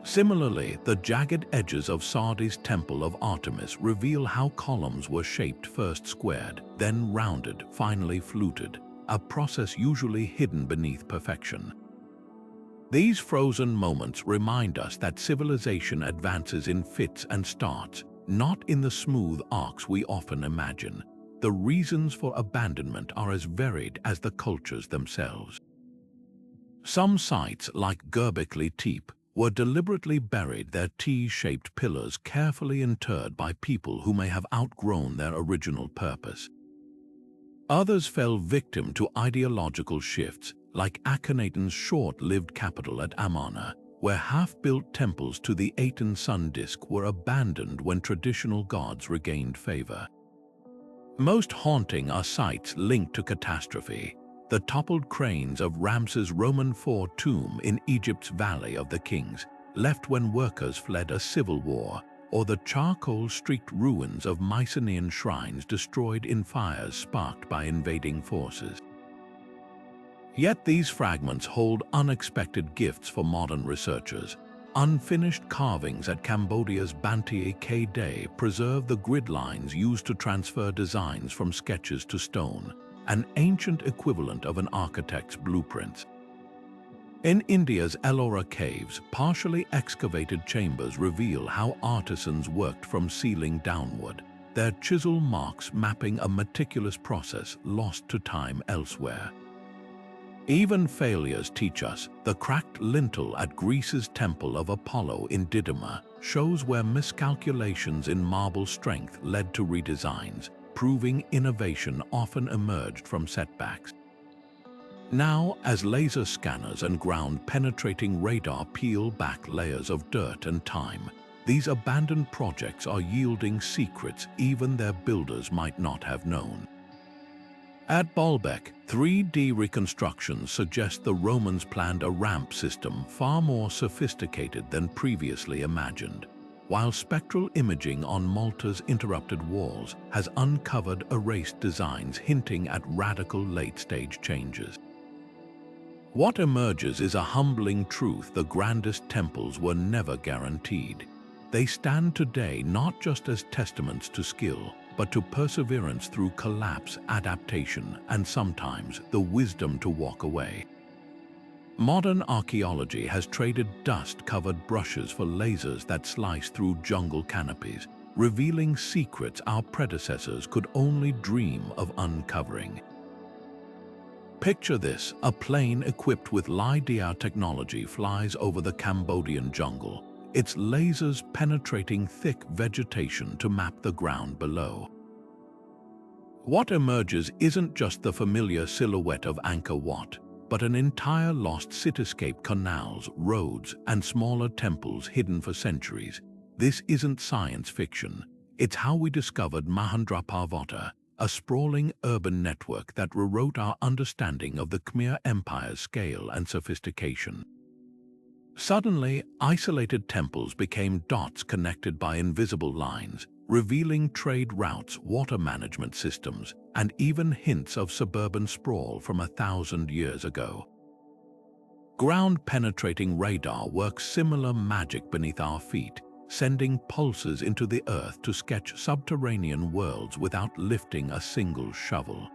Similarly, the jagged edges of Sardi's Temple of Artemis reveal how columns were shaped, first squared, then rounded, finally fluted, a process usually hidden beneath perfection. These frozen moments remind us that civilization advances in fits and starts, not in the smooth arcs we often imagine. The reasons for abandonment are as varied as the cultures themselves. Some sites, like Göbekli Tepe, were deliberately buried, their T-shaped pillars carefully interred by people who may have outgrown their original purpose. Others fell victim to ideological shifts, like Akhenaten's short-lived capital at Amarna, where half-built temples to the Aten sun disk were abandoned when traditional gods regained favor. Most haunting are sites linked to catastrophe. the toppled cranes of Ramses' Roman IV tomb in Egypt's Valley of the Kings, left when workers fled a civil war, or the charcoal-streaked ruins of Mycenaean shrines destroyed in fires sparked by invading forces. Yet these fragments hold unexpected gifts for modern researchers. Unfinished carvings at Cambodia's Banteay Day preserve the grid lines used to transfer designs from sketches to stone, an ancient equivalent of an architect's blueprints. In India's Ellora caves, partially excavated chambers reveal how artisans worked from ceiling downward, their chisel marks mapping a meticulous process lost to time elsewhere. Even failures teach us. The cracked lintel at Greece's Temple of Apollo in Didyma shows where miscalculations in marble strength led to redesigns, proving innovation often emerged from setbacks. Now, as laser scanners and ground-penetrating radar peel back layers of dirt and time, these abandoned projects are yielding secrets even their builders might not have known. At Baalbek, 3D reconstructions suggest the Romans planned a ramp system far more sophisticated than previously imagined, while spectral imaging on Malta's interrupted walls has uncovered erased designs hinting at radical late-stage changes. What emerges is a humbling truth: the grandest temples were never guaranteed. They stand today not just as testaments to skill, but to perseverance through collapse, adaptation, and sometimes the wisdom to walk away. Modern archaeology has traded dust-covered brushes for lasers that slice through jungle canopies, revealing secrets our predecessors could only dream of uncovering. Picture this: a plane equipped with LiDAR technology flies over the Cambodian jungle, its lasers penetrating thick vegetation to map the ground below. What emerges isn't just the familiar silhouette of Angkor Wat, but an entire lost cityscape: canals, roads, and smaller temples hidden for centuries. This isn't science fiction. It's how we discovered Mahendraparvata, a sprawling urban network that rewrote our understanding of the Khmer Empire's scale and sophistication. Suddenly, isolated temples became dots connected by invisible lines, revealing trade routes, water management systems, and even hints of suburban sprawl from 1,000 years ago. Ground-penetrating radar works similar magic beneath our feet, sending pulses into the earth to sketch subterranean worlds without lifting a single shovel.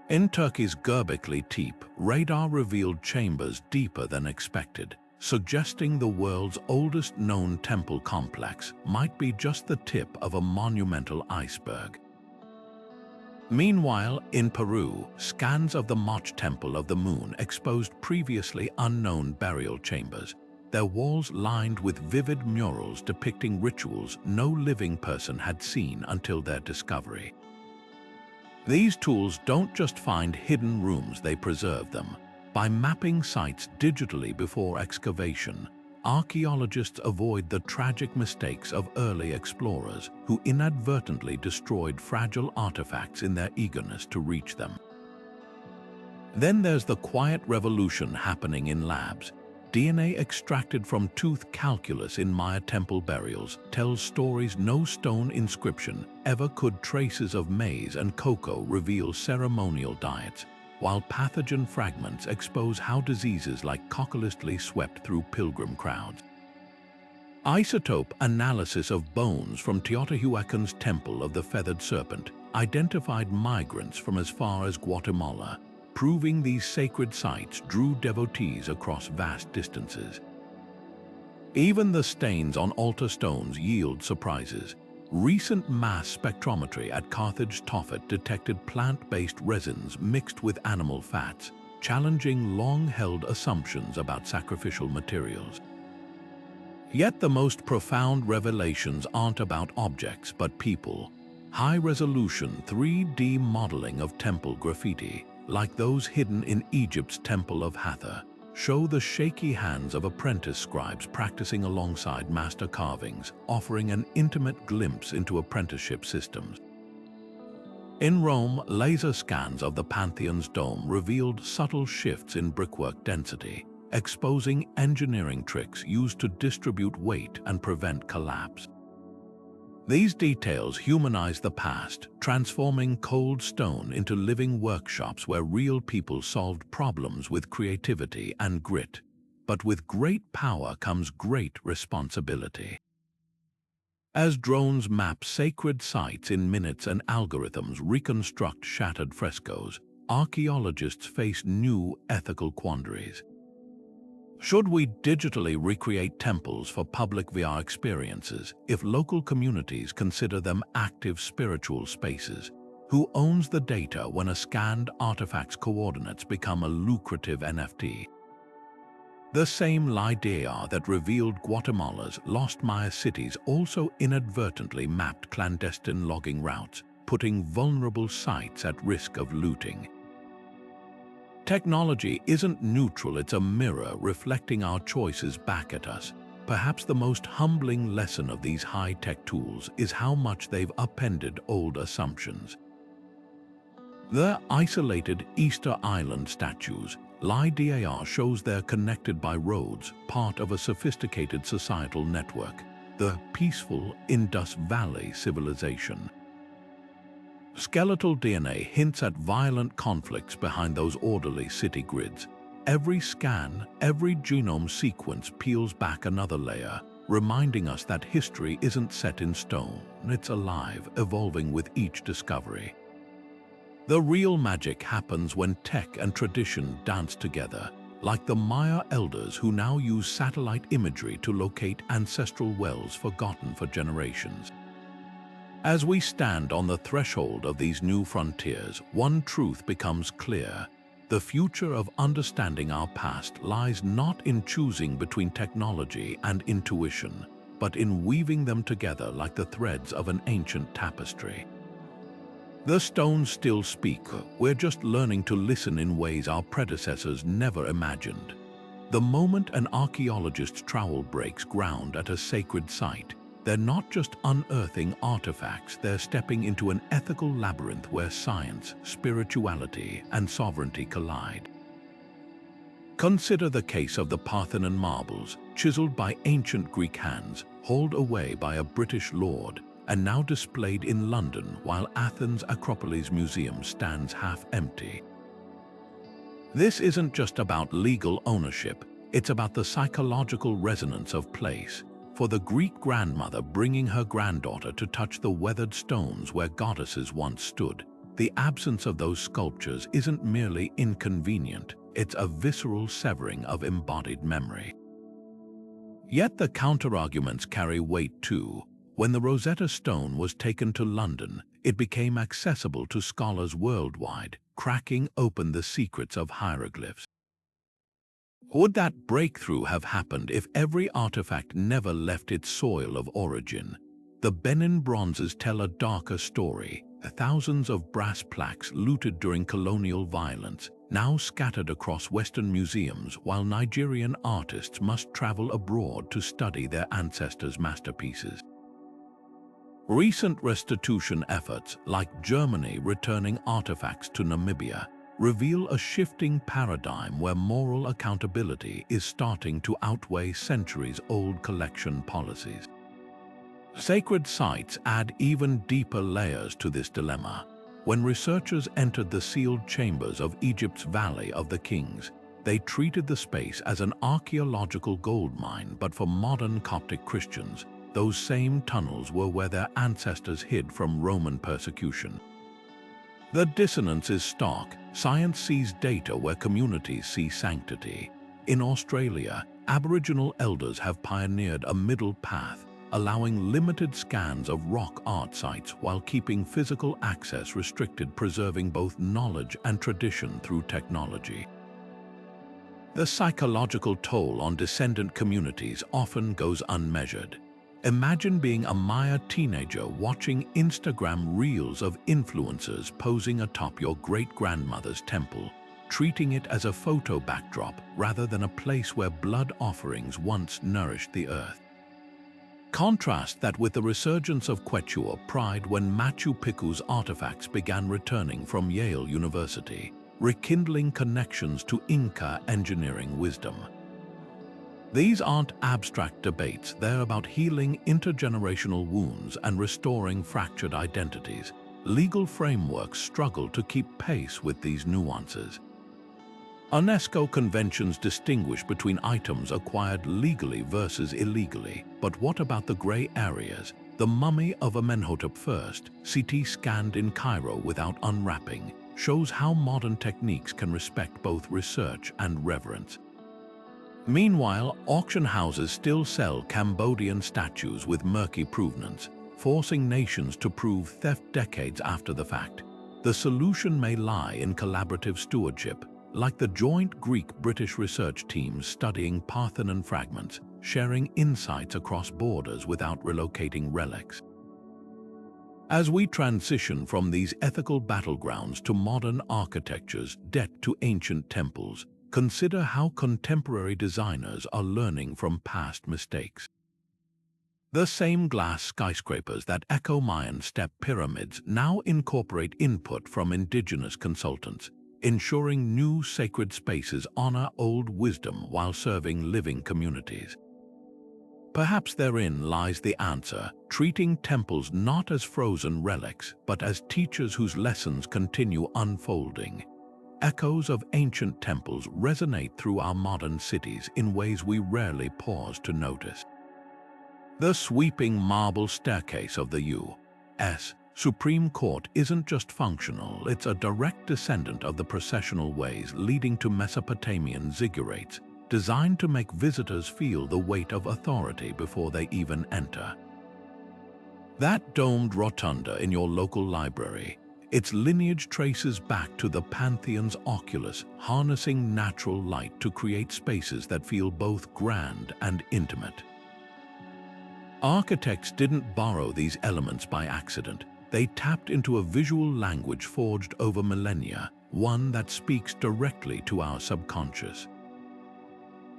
In Turkey's Göbekli Tepe, radar revealed chambers deeper than expected, suggesting the world's oldest known temple complex might be just the tip of a monumental iceberg. Meanwhile, in Peru, scans of the Moch Temple of the Moon exposed previously unknown burial chambers, their walls lined with vivid murals depicting rituals no living person had seen until their discovery. These tools don't just find hidden rooms, they preserve them. By mapping sites digitally before excavation, archaeologists avoid the tragic mistakes of early explorers who inadvertently destroyed fragile artifacts in their eagerness to reach them. Then there's the quiet revolution happening in labs. DNA extracted from tooth calculus in Maya temple burials tells stories no stone inscription ever could. Traces of maize and cocoa reveal ceremonial diets, while pathogen fragments expose how diseases like coccolistly swept through pilgrim crowds. Isotope analysis of bones from Teotihuacan's Temple of the Feathered Serpent identified migrants from as far as Guatemala, proving these sacred sites drew devotees across vast distances. Even the stains on altar stones yield surprises. Recent mass spectrometry at Carthage Tophet detected plant-based resins mixed with animal fats, challenging long-held assumptions about sacrificial materials. Yet the most profound revelations aren't about objects but people. High-resolution 3D modeling of temple graffiti, like those hidden in Egypt's Temple of Hathor, show the shaky hands of apprentice scribes practicing alongside master carvings, offering an intimate glimpse into apprenticeship systems. In Rome, laser scans of the Pantheon's dome revealed subtle shifts in brickwork density, exposing engineering tricks used to distribute weight and prevent collapse. These details humanize the past, transforming cold stone into living workshops where real people solved problems with creativity and grit. But with great power comes great responsibility. As drones map sacred sites in minutes and algorithms reconstruct shattered frescoes, archaeologists face new ethical quandaries. Should we digitally recreate temples for public VR experiences if local communities consider them active spiritual spaces? Who owns the data when a scanned artifact's coordinates become a lucrative NFT? The same idea that revealed Guatemala's lost Maya cities also inadvertently mapped clandestine logging routes, putting vulnerable sites at risk of looting. Technology isn't neutral, it's a mirror reflecting our choices back at us. Perhaps the most humbling lesson of these high-tech tools is how much they've upended old assumptions. The isolated Easter Island statues, LiDAR shows they're connected by roads, part of a sophisticated societal network, the peaceful Indus Valley civilization. Skeletal DNA hints at violent conflicts behind those orderly city grids. Every scan, every genome sequence peels back another layer, reminding us that history isn't set in stone, it's alive, evolving with each discovery. The real magic happens when tech and tradition dance together, like the Maya elders who now use satellite imagery to locate ancestral wells forgotten for generations. As we stand on the threshold of these new frontiers, one truth becomes clear. The future of understanding our past lies not in choosing between technology and intuition, but in weaving them together like the threads of an ancient tapestry. The stones still speak, we're just learning to listen in ways our predecessors never imagined. The moment an archaeologist's trowel breaks ground at a sacred site, they're not just unearthing artifacts, they're stepping into an ethical labyrinth where science, spirituality, and sovereignty collide. Consider the case of the Parthenon marbles, chiseled by ancient Greek hands, hauled away by a British lord, and now displayed in London while Athens' Acropolis Museum stands half empty. This isn't just about legal ownership, it's about the psychological resonance of place. For the Greek grandmother bringing her granddaughter to touch the weathered stones where goddesses once stood, the absence of those sculptures isn't merely inconvenient, it's a visceral severing of embodied memory. Yet the counterarguments carry weight too. When the Rosetta Stone was taken to London, it became accessible to scholars worldwide, cracking open the secrets of hieroglyphs. Would that breakthrough have happened if every artifact never left its soil of origin? The Benin bronzes tell a darker story. Thousands of brass plaques looted during colonial violence, now scattered across Western museums, while Nigerian artists must travel abroad to study their ancestors' masterpieces. Recent restitution efforts, like Germany returning artifacts to Namibia, reveal a shifting paradigm where moral accountability is starting to outweigh centuries-old collection policies. Sacred sites add even deeper layers to this dilemma. When researchers entered the sealed chambers of Egypt's Valley of the Kings, they treated the space as an archaeological goldmine, but for modern Coptic Christians, those same tunnels were where their ancestors hid from Roman persecution. The dissonance is stark. Science sees data where communities see sanctity. In Australia, Aboriginal elders have pioneered a middle path, allowing limited scans of rock art sites while keeping physical access restricted, preserving both knowledge and tradition through technology. The psychological toll on descendant communities often goes unmeasured. Imagine being a Maya teenager watching Instagram reels of influencers posing atop your great-grandmother's temple, treating it as a photo backdrop rather than a place where blood offerings once nourished the earth. Contrast that with the resurgence of Quechua pride when Machu Picchu's artifacts began returning from Yale University, rekindling connections to Inca engineering wisdom. These aren't abstract debates, they're about healing intergenerational wounds and restoring fractured identities. Legal frameworks struggle to keep pace with these nuances. UNESCO conventions distinguish between items acquired legally versus illegally, but what about the gray areas? The mummy of Amenhotep I, CT scanned in Cairo without unwrapping, shows how modern techniques can respect both research and reverence. Meanwhile, auction houses still sell Cambodian statues with murky provenance, forcing nations to prove theft decades after the fact. The solution may lie in collaborative stewardship, like the joint Greek-British research teams studying Parthenon fragments, sharing insights across borders without relocating relics. As we transition from these ethical battlegrounds to modern architecture's debt to ancient temples, consider how contemporary designers are learning from past mistakes. The same glass skyscrapers that echo Mayan step pyramids now incorporate input from indigenous consultants, ensuring new sacred spaces honor old wisdom while serving living communities. Perhaps therein lies the answer, treating temples not as frozen relics, but as teachers whose lessons continue unfolding. Echoes of ancient temples resonate through our modern cities in ways we rarely pause to notice. The sweeping marble staircase of the U.S. Supreme Court isn't just functional, it's a direct descendant of the processional ways leading to Mesopotamian ziggurats, designed to make visitors feel the weight of authority before they even enter. That domed rotunda in your local library, its lineage traces back to the Pantheon's oculus, harnessing natural light to create spaces that feel both grand and intimate. Architects didn't borrow these elements by accident. They tapped into a visual language forged over millennia, one that speaks directly to our subconscious.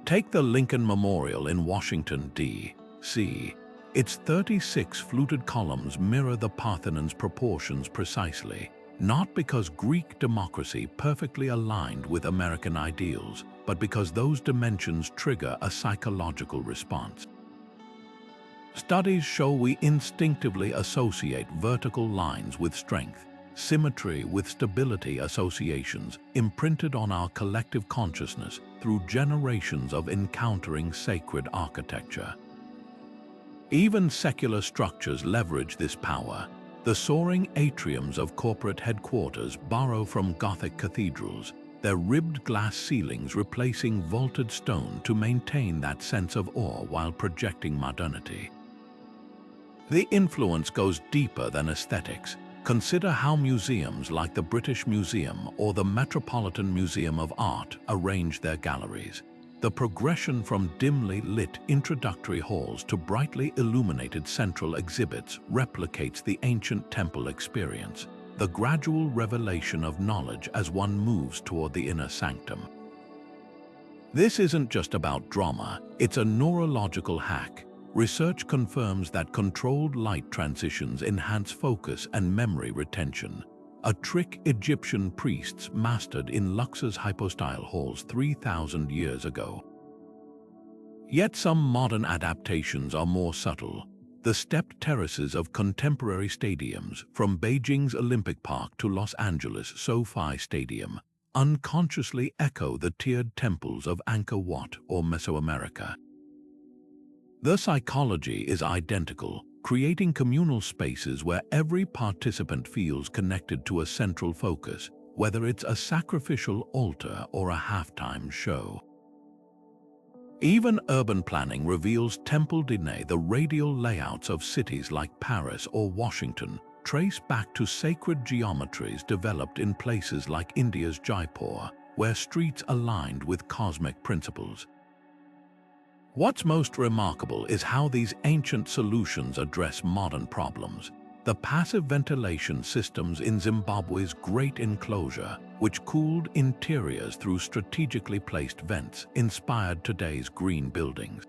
Take the Lincoln Memorial in Washington, D.C. Its 36 fluted columns mirror the Parthenon's proportions precisely, not because Greek democracy perfectly aligned with American ideals, but because those dimensions trigger a psychological response. Studies show we instinctively associate vertical lines with strength, symmetry with stability, associations imprinted on our collective consciousness through generations of encountering sacred architecture. Even secular structures leverage this power. The soaring atriums of corporate headquarters borrow from Gothic cathedrals, their ribbed glass ceilings replacing vaulted stone to maintain that sense of awe while projecting modernity. The influence goes deeper than aesthetics. Consider how museums like the British Museum or the Metropolitan Museum of Art arrange their galleries. The progression from dimly lit introductory halls to brightly illuminated central exhibits replicates the ancient temple experience, the gradual revelation of knowledge as one moves toward the inner sanctum. This isn't just about drama, it's a neurological hack. Research confirms that controlled light transitions enhance focus and memory retention, a trick Egyptian priests mastered in Luxor's hypostyle halls 3,000 years ago. Yet some modern adaptations are more subtle. The stepped terraces of contemporary stadiums, from Beijing's Olympic Park to Los Angeles' SoFi Stadium, unconsciously echo the tiered temples of Angkor Wat or Mesoamerica. The psychology is identical, creating communal spaces where every participant feels connected to a central focus, whether it's a sacrificial altar or a halftime show. Even urban planning reveals temple DNA. The radial layouts of cities like Paris or Washington trace back to sacred geometries developed in places like India's Jaipur, where streets aligned with cosmic principles. What's most remarkable is how these ancient solutions address modern problems. The passive ventilation systems in Zimbabwe's Great Enclosure, which cooled interiors through strategically placed vents, inspired today's green buildings.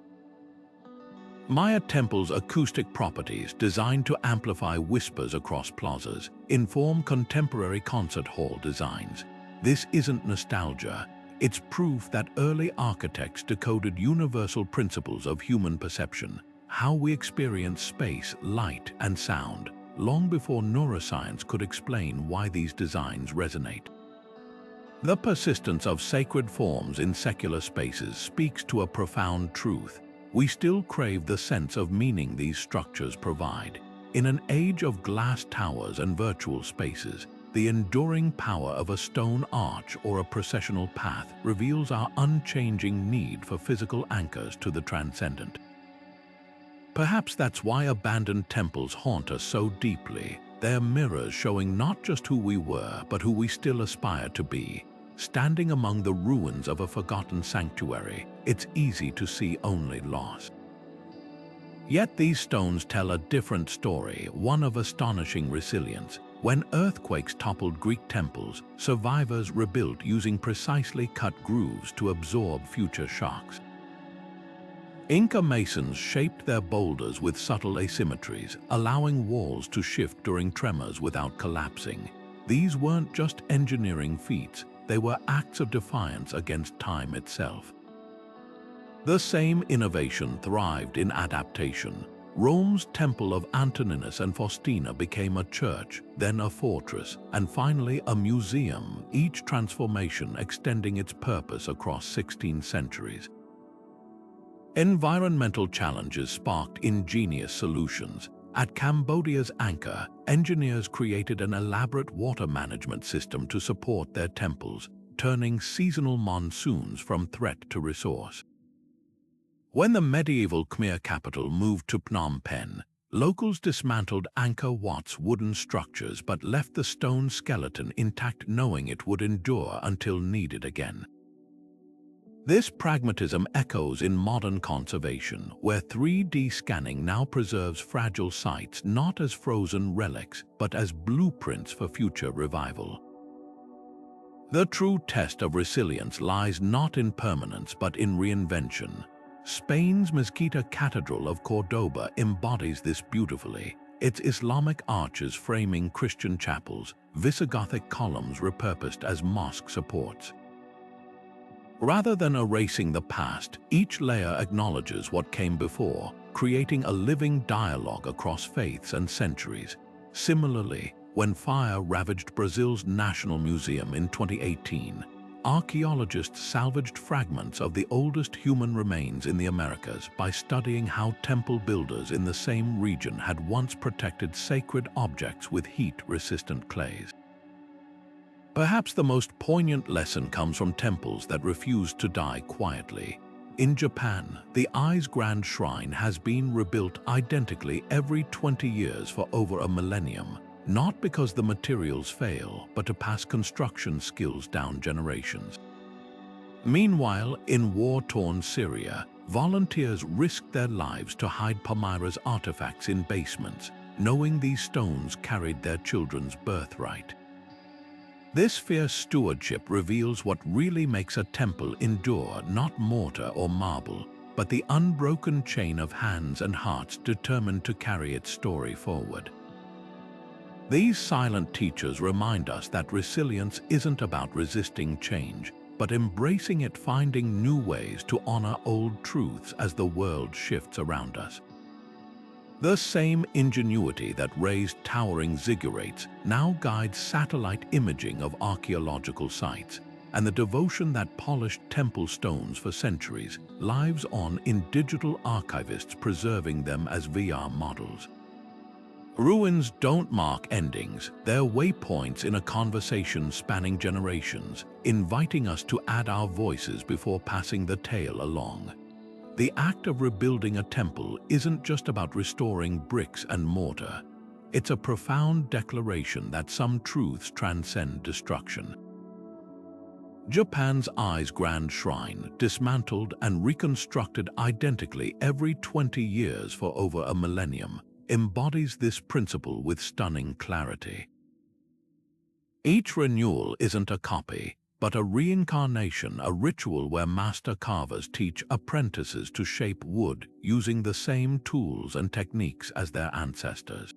Maya Temple's acoustic properties, designed to amplify whispers across plazas, inform contemporary concert hall designs. This isn't nostalgia. It's proof that early architects decoded universal principles of human perception, how we experience space, light, and sound, long before neuroscience could explain why these designs resonate. The persistence of sacred forms in secular spaces speaks to a profound truth. We still crave the sense of meaning these structures provide. In an age of glass towers and virtual spaces, the enduring power of a stone arch or a processional path reveals our unchanging need for physical anchors to the transcendent. Perhaps that's why abandoned temples haunt us so deeply. They're mirrors showing not just who we were, but who we still aspire to be. Standing among the ruins of a forgotten sanctuary, it's easy to see only loss. Yet these stones tell a different story, one of astonishing resilience. When earthquakes toppled Greek temples, survivors rebuilt using precisely cut grooves to absorb future shocks. Inca masons shaped their boulders with subtle asymmetries, allowing walls to shift during tremors without collapsing. These weren't just engineering feats, they were acts of defiance against time itself. The same innovation thrived in adaptation. Rome's temple of Antoninus and Faustina became a church, then a fortress, and finally a museum, each transformation extending its purpose across 16 centuries. Environmental challenges sparked ingenious solutions. At Cambodia's Angkor, engineers created an elaborate water management system to support their temples, turning seasonal monsoons from threat to resource. When the medieval Khmer capital moved to Phnom Penh, locals dismantled Angkor Wat's wooden structures but left the stone skeleton intact, knowing it would endure until needed again. This pragmatism echoes in modern conservation, where 3D scanning now preserves fragile sites not as frozen relics, but as blueprints for future revival. The true test of resilience lies not in permanence but in reinvention. Spain's Mezquita Cathedral of Cordoba embodies this beautifully, its Islamic arches framing Christian chapels, Visigothic columns repurposed as mosque supports. Rather than erasing the past, each layer acknowledges what came before, creating a living dialogue across faiths and centuries. Similarly, when fire ravaged Brazil's National Museum in 2018, archaeologists salvaged fragments of the oldest human remains in the Americas by studying how temple builders in the same region had once protected sacred objects with heat-resistant clays. Perhaps the most poignant lesson comes from temples that refuse to die quietly. In Japan, the Ai's Grand Shrine has been rebuilt identically every 20 years for over a millennium, not because the materials fail, but to pass construction skills down generations. Meanwhile, in war-torn Syria, volunteers risked their lives to hide Palmyra's artifacts in basements, knowing these stones carried their children's birthright. This fierce stewardship reveals what really makes a temple endure, not mortar or marble, but the unbroken chain of hands and hearts determined to carry its story forward. These silent teachers remind us that resilience isn't about resisting change, but embracing it, finding new ways to honor old truths as the world shifts around us. The same ingenuity that raised towering ziggurats now guides satellite imaging of archaeological sites, and the devotion that polished temple stones for centuries lives on in digital archivists preserving them as VR models. Ruins don't mark endings, they're waypoints in a conversation spanning generations, inviting us to add our voices before passing the tale along. The act of rebuilding a temple isn't just about restoring bricks and mortar. It's a profound declaration that some truths transcend destruction. Japan's Ai's Grand Shrine, dismantled and reconstructed identically every 20 years for over a millennium, embodies this principle with stunning clarity. Each renewal isn't a copy, but a reincarnation, a ritual where master carvers teach apprentices to shape wood using the same tools and techniques as their ancestors.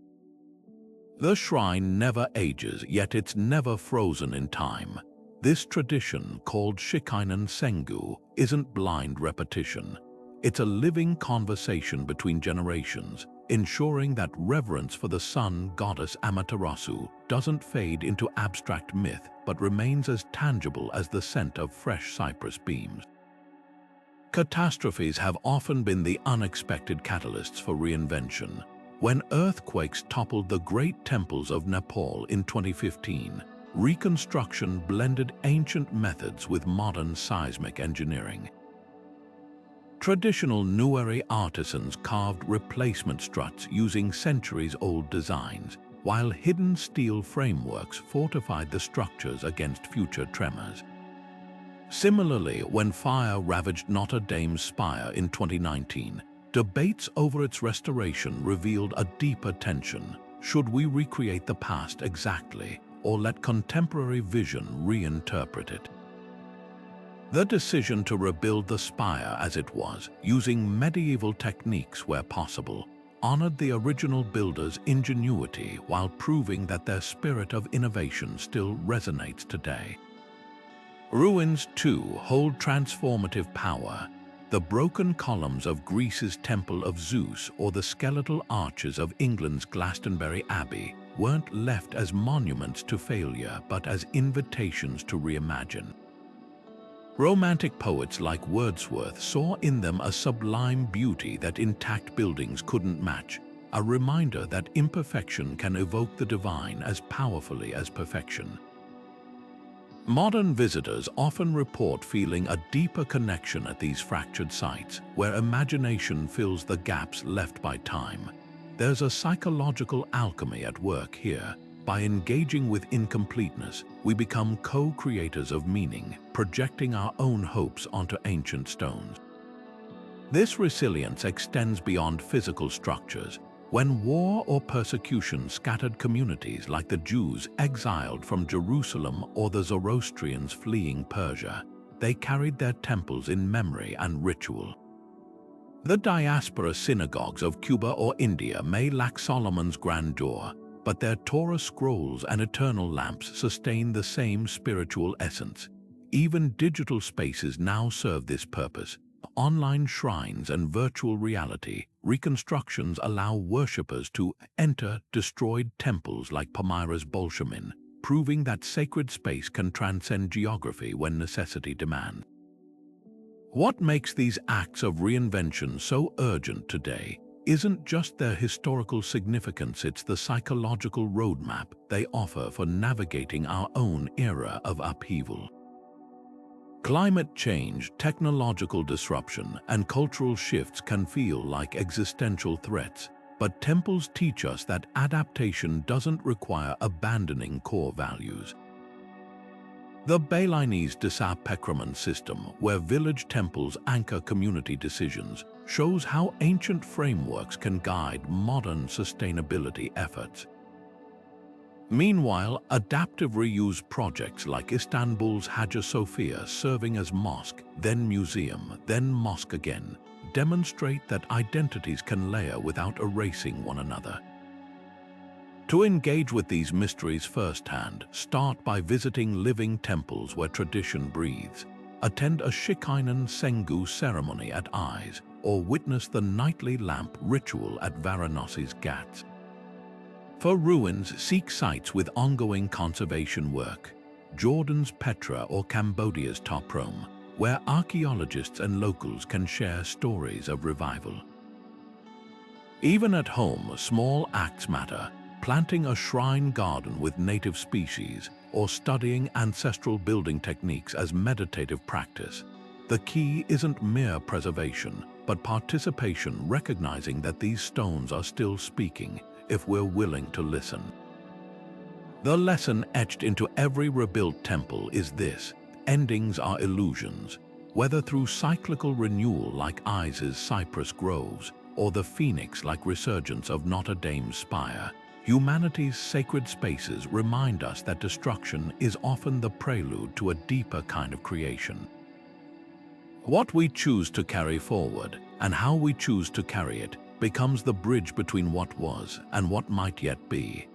The shrine never ages, yet it's never frozen in time. This tradition, called Shikainan Sengu, isn't blind repetition. It's a living conversation between generations, ensuring that reverence for the sun goddess Amaterasu doesn't fade into abstract myth but remains as tangible as the scent of fresh cypress beams. Catastrophes have often been the unexpected catalysts for reinvention. When earthquakes toppled the great temples of Nepal in 2015, reconstruction blended ancient methods with modern seismic engineering. Traditional Nueri artisans carved replacement struts using centuries-old designs, while hidden steel frameworks fortified the structures against future tremors. Similarly, when fire ravaged Notre Dame's spire in 2019, debates over its restoration revealed a deeper tension. Should we recreate the past exactly, or let contemporary vision reinterpret it? The decision to rebuild the spire as it was, using medieval techniques where possible, honored the original builders' ingenuity while proving that their spirit of innovation still resonates today. Ruins, too, hold transformative power. The broken columns of Greece's Temple of Zeus or the skeletal arches of England's Glastonbury Abbey weren't left as monuments to failure but as invitations to reimagine. Romantic poets like Wordsworth saw in them a sublime beauty that intact buildings couldn't match, a reminder that imperfection can evoke the divine as powerfully as perfection. Modern visitors often report feeling a deeper connection at these fractured sites, where imagination fills the gaps left by time. There's a psychological alchemy at work here. By engaging with incompleteness, we become co-creators of meaning, projecting our own hopes onto ancient stones. This resilience extends beyond physical structures. When war or persecution scattered communities like the Jews exiled from Jerusalem or the Zoroastrians fleeing Persia, they carried their temples in memory and ritual. The diaspora synagogues of Cuba or India may lack Solomon's grandeur, but their Torah scrolls and eternal lamps sustain the same spiritual essence. Even digital spaces now serve this purpose. Online shrines and virtual reality reconstructions allow worshippers to enter destroyed temples like Palmyra's Bolshemin, proving that sacred space can transcend geography when necessity demands. What makes these acts of reinvention so urgent today isn't just their historical significance, it's the psychological roadmap they offer for navigating our own era of upheaval. Climate change, technological disruption, and cultural shifts can feel like existential threats, but temples teach us that adaptation doesn't require abandoning core values. The Balinese Desa Pekraman system, where village temples anchor community decisions, shows how ancient frameworks can guide modern sustainability efforts. Meanwhile, adaptive reuse projects like Istanbul's Hagia Sophia, serving as mosque, then museum, then mosque again, demonstrate that identities can layer without erasing one another. To engage with these mysteries firsthand, start by visiting living temples where tradition breathes. Attend a Shikainan Sengu ceremony at Eyes, or witness the nightly lamp ritual at Varanasi's Ghats. For ruins, seek sites with ongoing conservation work. Jordan's Petra or Cambodia's Toprom, where archaeologists and locals can share stories of revival. Even at home, small acts matter. Planting a shrine garden with native species, or studying ancestral building techniques as meditative practice. The key isn't mere preservation, but participation, recognizing that these stones are still speaking if we're willing to listen. The lesson etched into every rebuilt temple is this: endings are illusions. Whether through cyclical renewal like Eyes' cypress groves, or the phoenix-like resurgence of Notre Dame's spire, humanity's sacred spaces remind us that destruction is often the prelude to a deeper kind of creation. What we choose to carry forward and how we choose to carry it becomes the bridge between what was and what might yet be.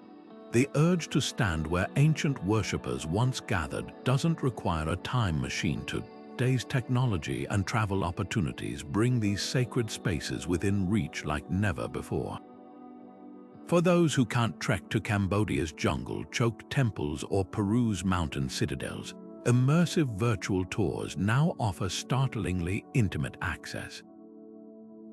The urge to stand where ancient worshippers once gathered doesn't require a time machine. Today's technology and travel opportunities bring these sacred spaces within reach like never before. For those who can't trek to Cambodia's jungle-choked temples or Peru's mountain citadels, immersive virtual tours now offer startlingly intimate access.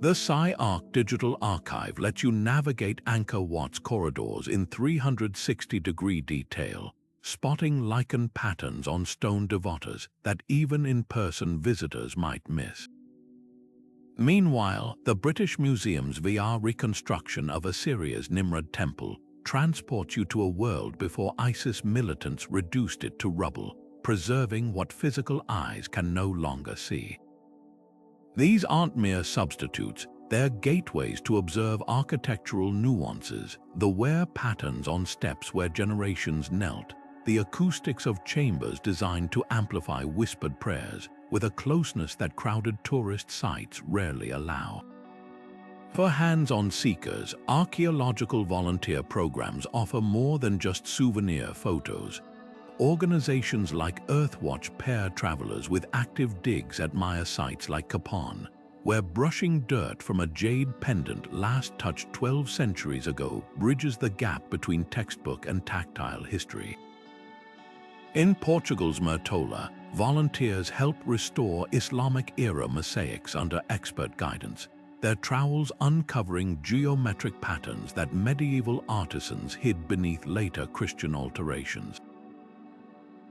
The SciArc Digital Archive lets you navigate Angkor Wat's corridors in 360-degree detail, spotting lichen patterns on stone devotas that even in-person visitors might miss. Meanwhile, the British Museum's VR reconstruction of Assyria's Nimrud Temple transports you to a world before ISIS militants reduced it to rubble, preserving what physical eyes can no longer see. These aren't mere substitutes, they're gateways to observe architectural nuances, the wear patterns on steps where generations knelt, the acoustics of chambers designed to amplify whispered prayers, with a closeness that crowded tourist sites rarely allow. For hands-on seekers, archaeological volunteer programs offer more than just souvenir photos. Organizations like Earthwatch pair travelers with active digs at Maya sites like Huacan, where brushing dirt from a jade pendant last touched 12 centuries ago bridges the gap between textbook and tactile history. In Portugal's Murtola, volunteers help restore Islamic-era mosaics under expert guidance, their trowels uncovering geometric patterns that medieval artisans hid beneath later Christian alterations.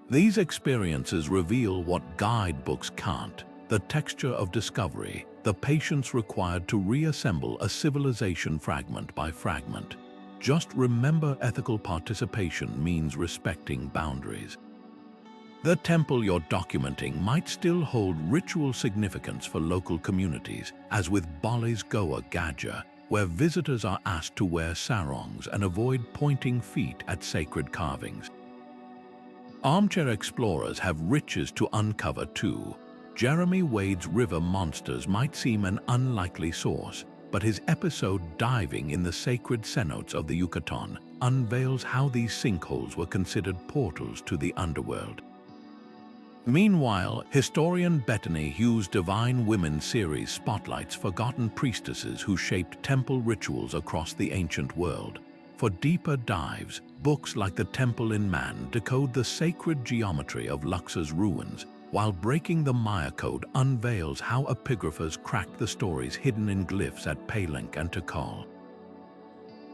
These experiences reveal what guidebooks can't: the texture of discovery, the patience required to reassemble a civilization fragment by fragment. Just remember, ethical participation means respecting boundaries. The temple you're documenting might still hold ritual significance for local communities, as with Bali's Goa Gadja, where visitors are asked to wear sarongs and avoid pointing feet at sacred carvings. Armchair explorers have riches to uncover too. Jeremy Wade's river monsters might seem an unlikely source, but his episode diving in the sacred cenotes of the Yucatan unveils how these sinkholes were considered portals to the underworld. Meanwhile, historian Bettany Hughes' Divine Women series spotlights forgotten priestesses who shaped temple rituals across the ancient world. For deeper dives, books like The Temple in Man decode the sacred geometry of Luxor's ruins, while Breaking the Maya Code unveils how epigraphers cracked the stories hidden in glyphs at Palenque and Tikal.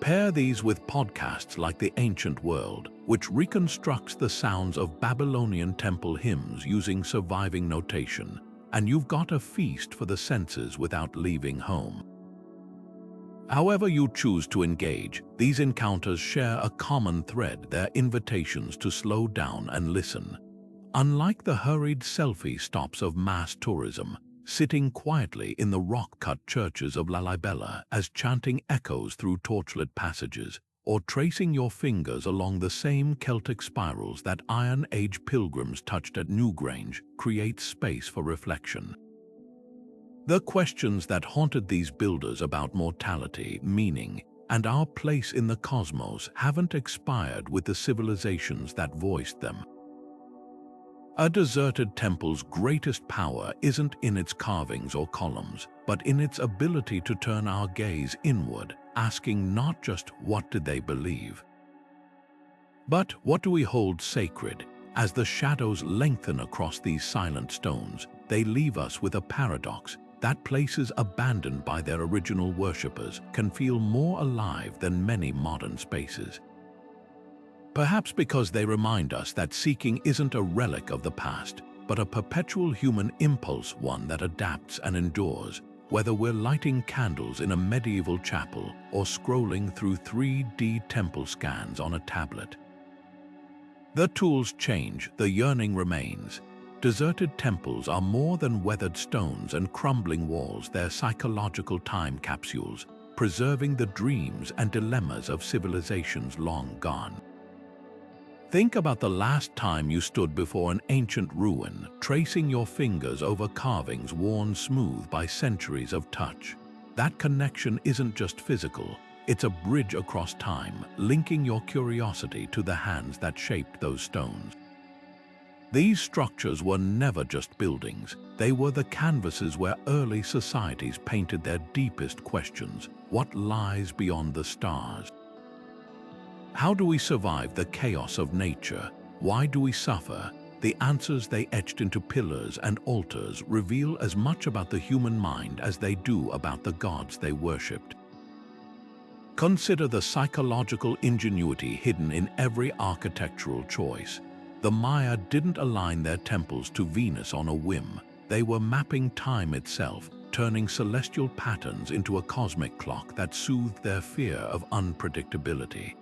Pair these with podcasts like The Ancient World, which reconstructs the sounds of Babylonian temple hymns using surviving notation, and you've got a feast for the senses without leaving home. However you choose to engage, these encounters share a common thread: their invitations to slow down and listen. Unlike the hurried selfie stops of mass tourism, sitting quietly in the rock-cut churches of Lalibela as chanting echoes through torchlit passages, or tracing your fingers along the same Celtic spirals that Iron Age pilgrims touched at Newgrange, creates space for reflection. The questions that haunted these builders about mortality, meaning, and our place in the cosmos haven't expired with the civilizations that voiced them. A deserted temple's greatest power isn't in its carvings or columns, but in its ability to turn our gaze inward, asking not just what did they believe, but what do we hold sacred. As the shadows lengthen across these silent stones, they leave us with a paradox: that places abandoned by their original worshippers can feel more alive than many modern spaces. Perhaps because they remind us that seeking isn't a relic of the past, but a perpetual human impulse, one that adapts and endures, whether we're lighting candles in a medieval chapel or scrolling through 3D temple scans on a tablet. The tools change, the yearning remains. Deserted temples are more than weathered stones and crumbling walls, they're psychological time capsules, preserving the dreams and dilemmas of civilizations long gone. Think about the last time you stood before an ancient ruin, tracing your fingers over carvings worn smooth by centuries of touch. That connection isn't just physical, it's a bridge across time, linking your curiosity to the hands that shaped those stones. These structures were never just buildings, they were the canvases where early societies painted their deepest questions: what lies beyond the stars? How do we survive the chaos of nature? Why do we suffer? The answers they etched into pillars and altars reveal as much about the human mind as they do about the gods they worshipped. Consider the psychological ingenuity hidden in every architectural choice. The Maya didn't align their temples to Venus on a whim. They were mapping time itself, turning celestial patterns into a cosmic clock that soothed their fear of unpredictability.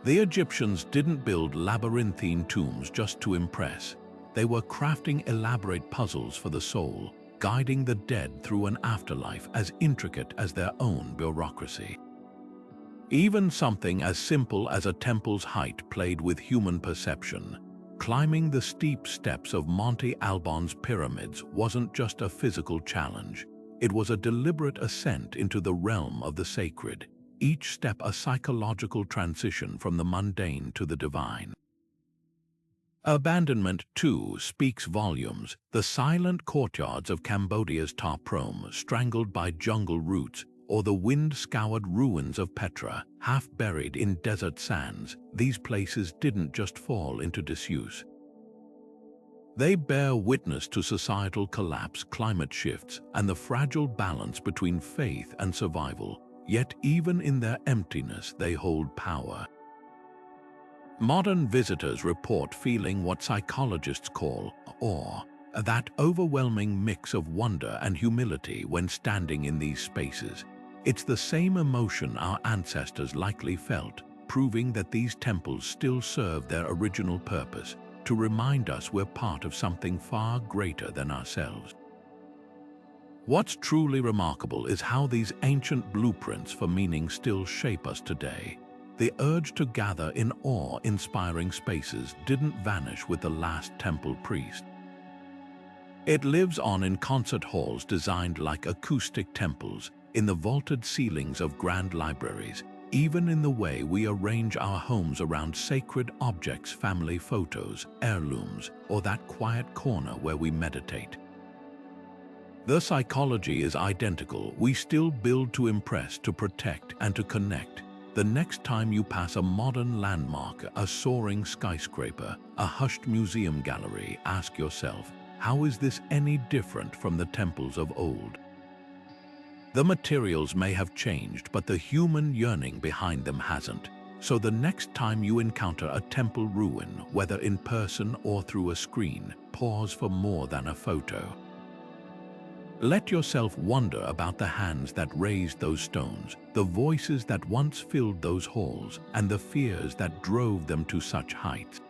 The Egyptians didn't build labyrinthine tombs just to impress. They were crafting elaborate puzzles for the soul, guiding the dead through an afterlife as intricate as their own bureaucracy. Even something as simple as a temple's height played with human perception. Climbing the steep steps of Monte Alban's pyramids wasn't just a physical challenge. It was a deliberate ascent into the realm of the sacred, each step a psychological transition from the mundane to the divine. Abandonment, too, speaks volumes. The silent courtyards of Cambodia's Ta Prohm, strangled by jungle roots, or the wind-scoured ruins of Petra, half buried in desert sands. These places didn't just fall into disuse. They bear witness to societal collapse, climate shifts, and the fragile balance between faith and survival. Yet even in their emptiness, they hold power. Modern visitors report feeling what psychologists call awe, that overwhelming mix of wonder and humility when standing in these spaces. It's the same emotion our ancestors likely felt, proving that these temples still serve their original purpose, to remind us we're part of something far greater than ourselves. What's truly remarkable is how these ancient blueprints for meaning still shape us today. The urge to gather in awe-inspiring spaces didn't vanish with the last temple priest. It lives on in concert halls designed like acoustic temples, in the vaulted ceilings of grand libraries, even in the way we arrange our homes around sacred objects, family photos, heirlooms, or that quiet corner where we meditate. The psychology is identical. We still build to impress, to protect, and to connect. The next time you pass a modern landmark, a soaring skyscraper, a hushed museum gallery, ask yourself, how is this any different from the temples of old? The materials may have changed, but the human yearning behind them hasn't. So the next time you encounter a temple ruin, whether in person or through a screen, pause for more than a photo. Let yourself wonder about the hands that raised those stones, the voices that once filled those halls, and the fears that drove them to such heights.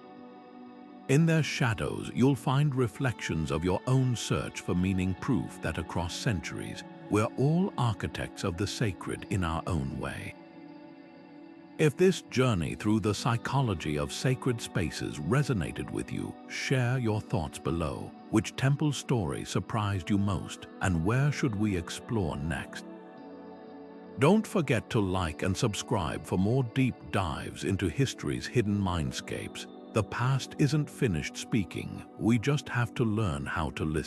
In their shadows, you'll find reflections of your own search for meaning, proof that across centuries, we're all architects of the sacred in our own way. If this journey through the psychology of sacred spaces resonated with you, share your thoughts below. Which temple story surprised you most, and where should we explore next? Don't forget to like and subscribe for more deep dives into history's hidden mindscapes. The past isn't finished speaking, we just have to learn how to listen.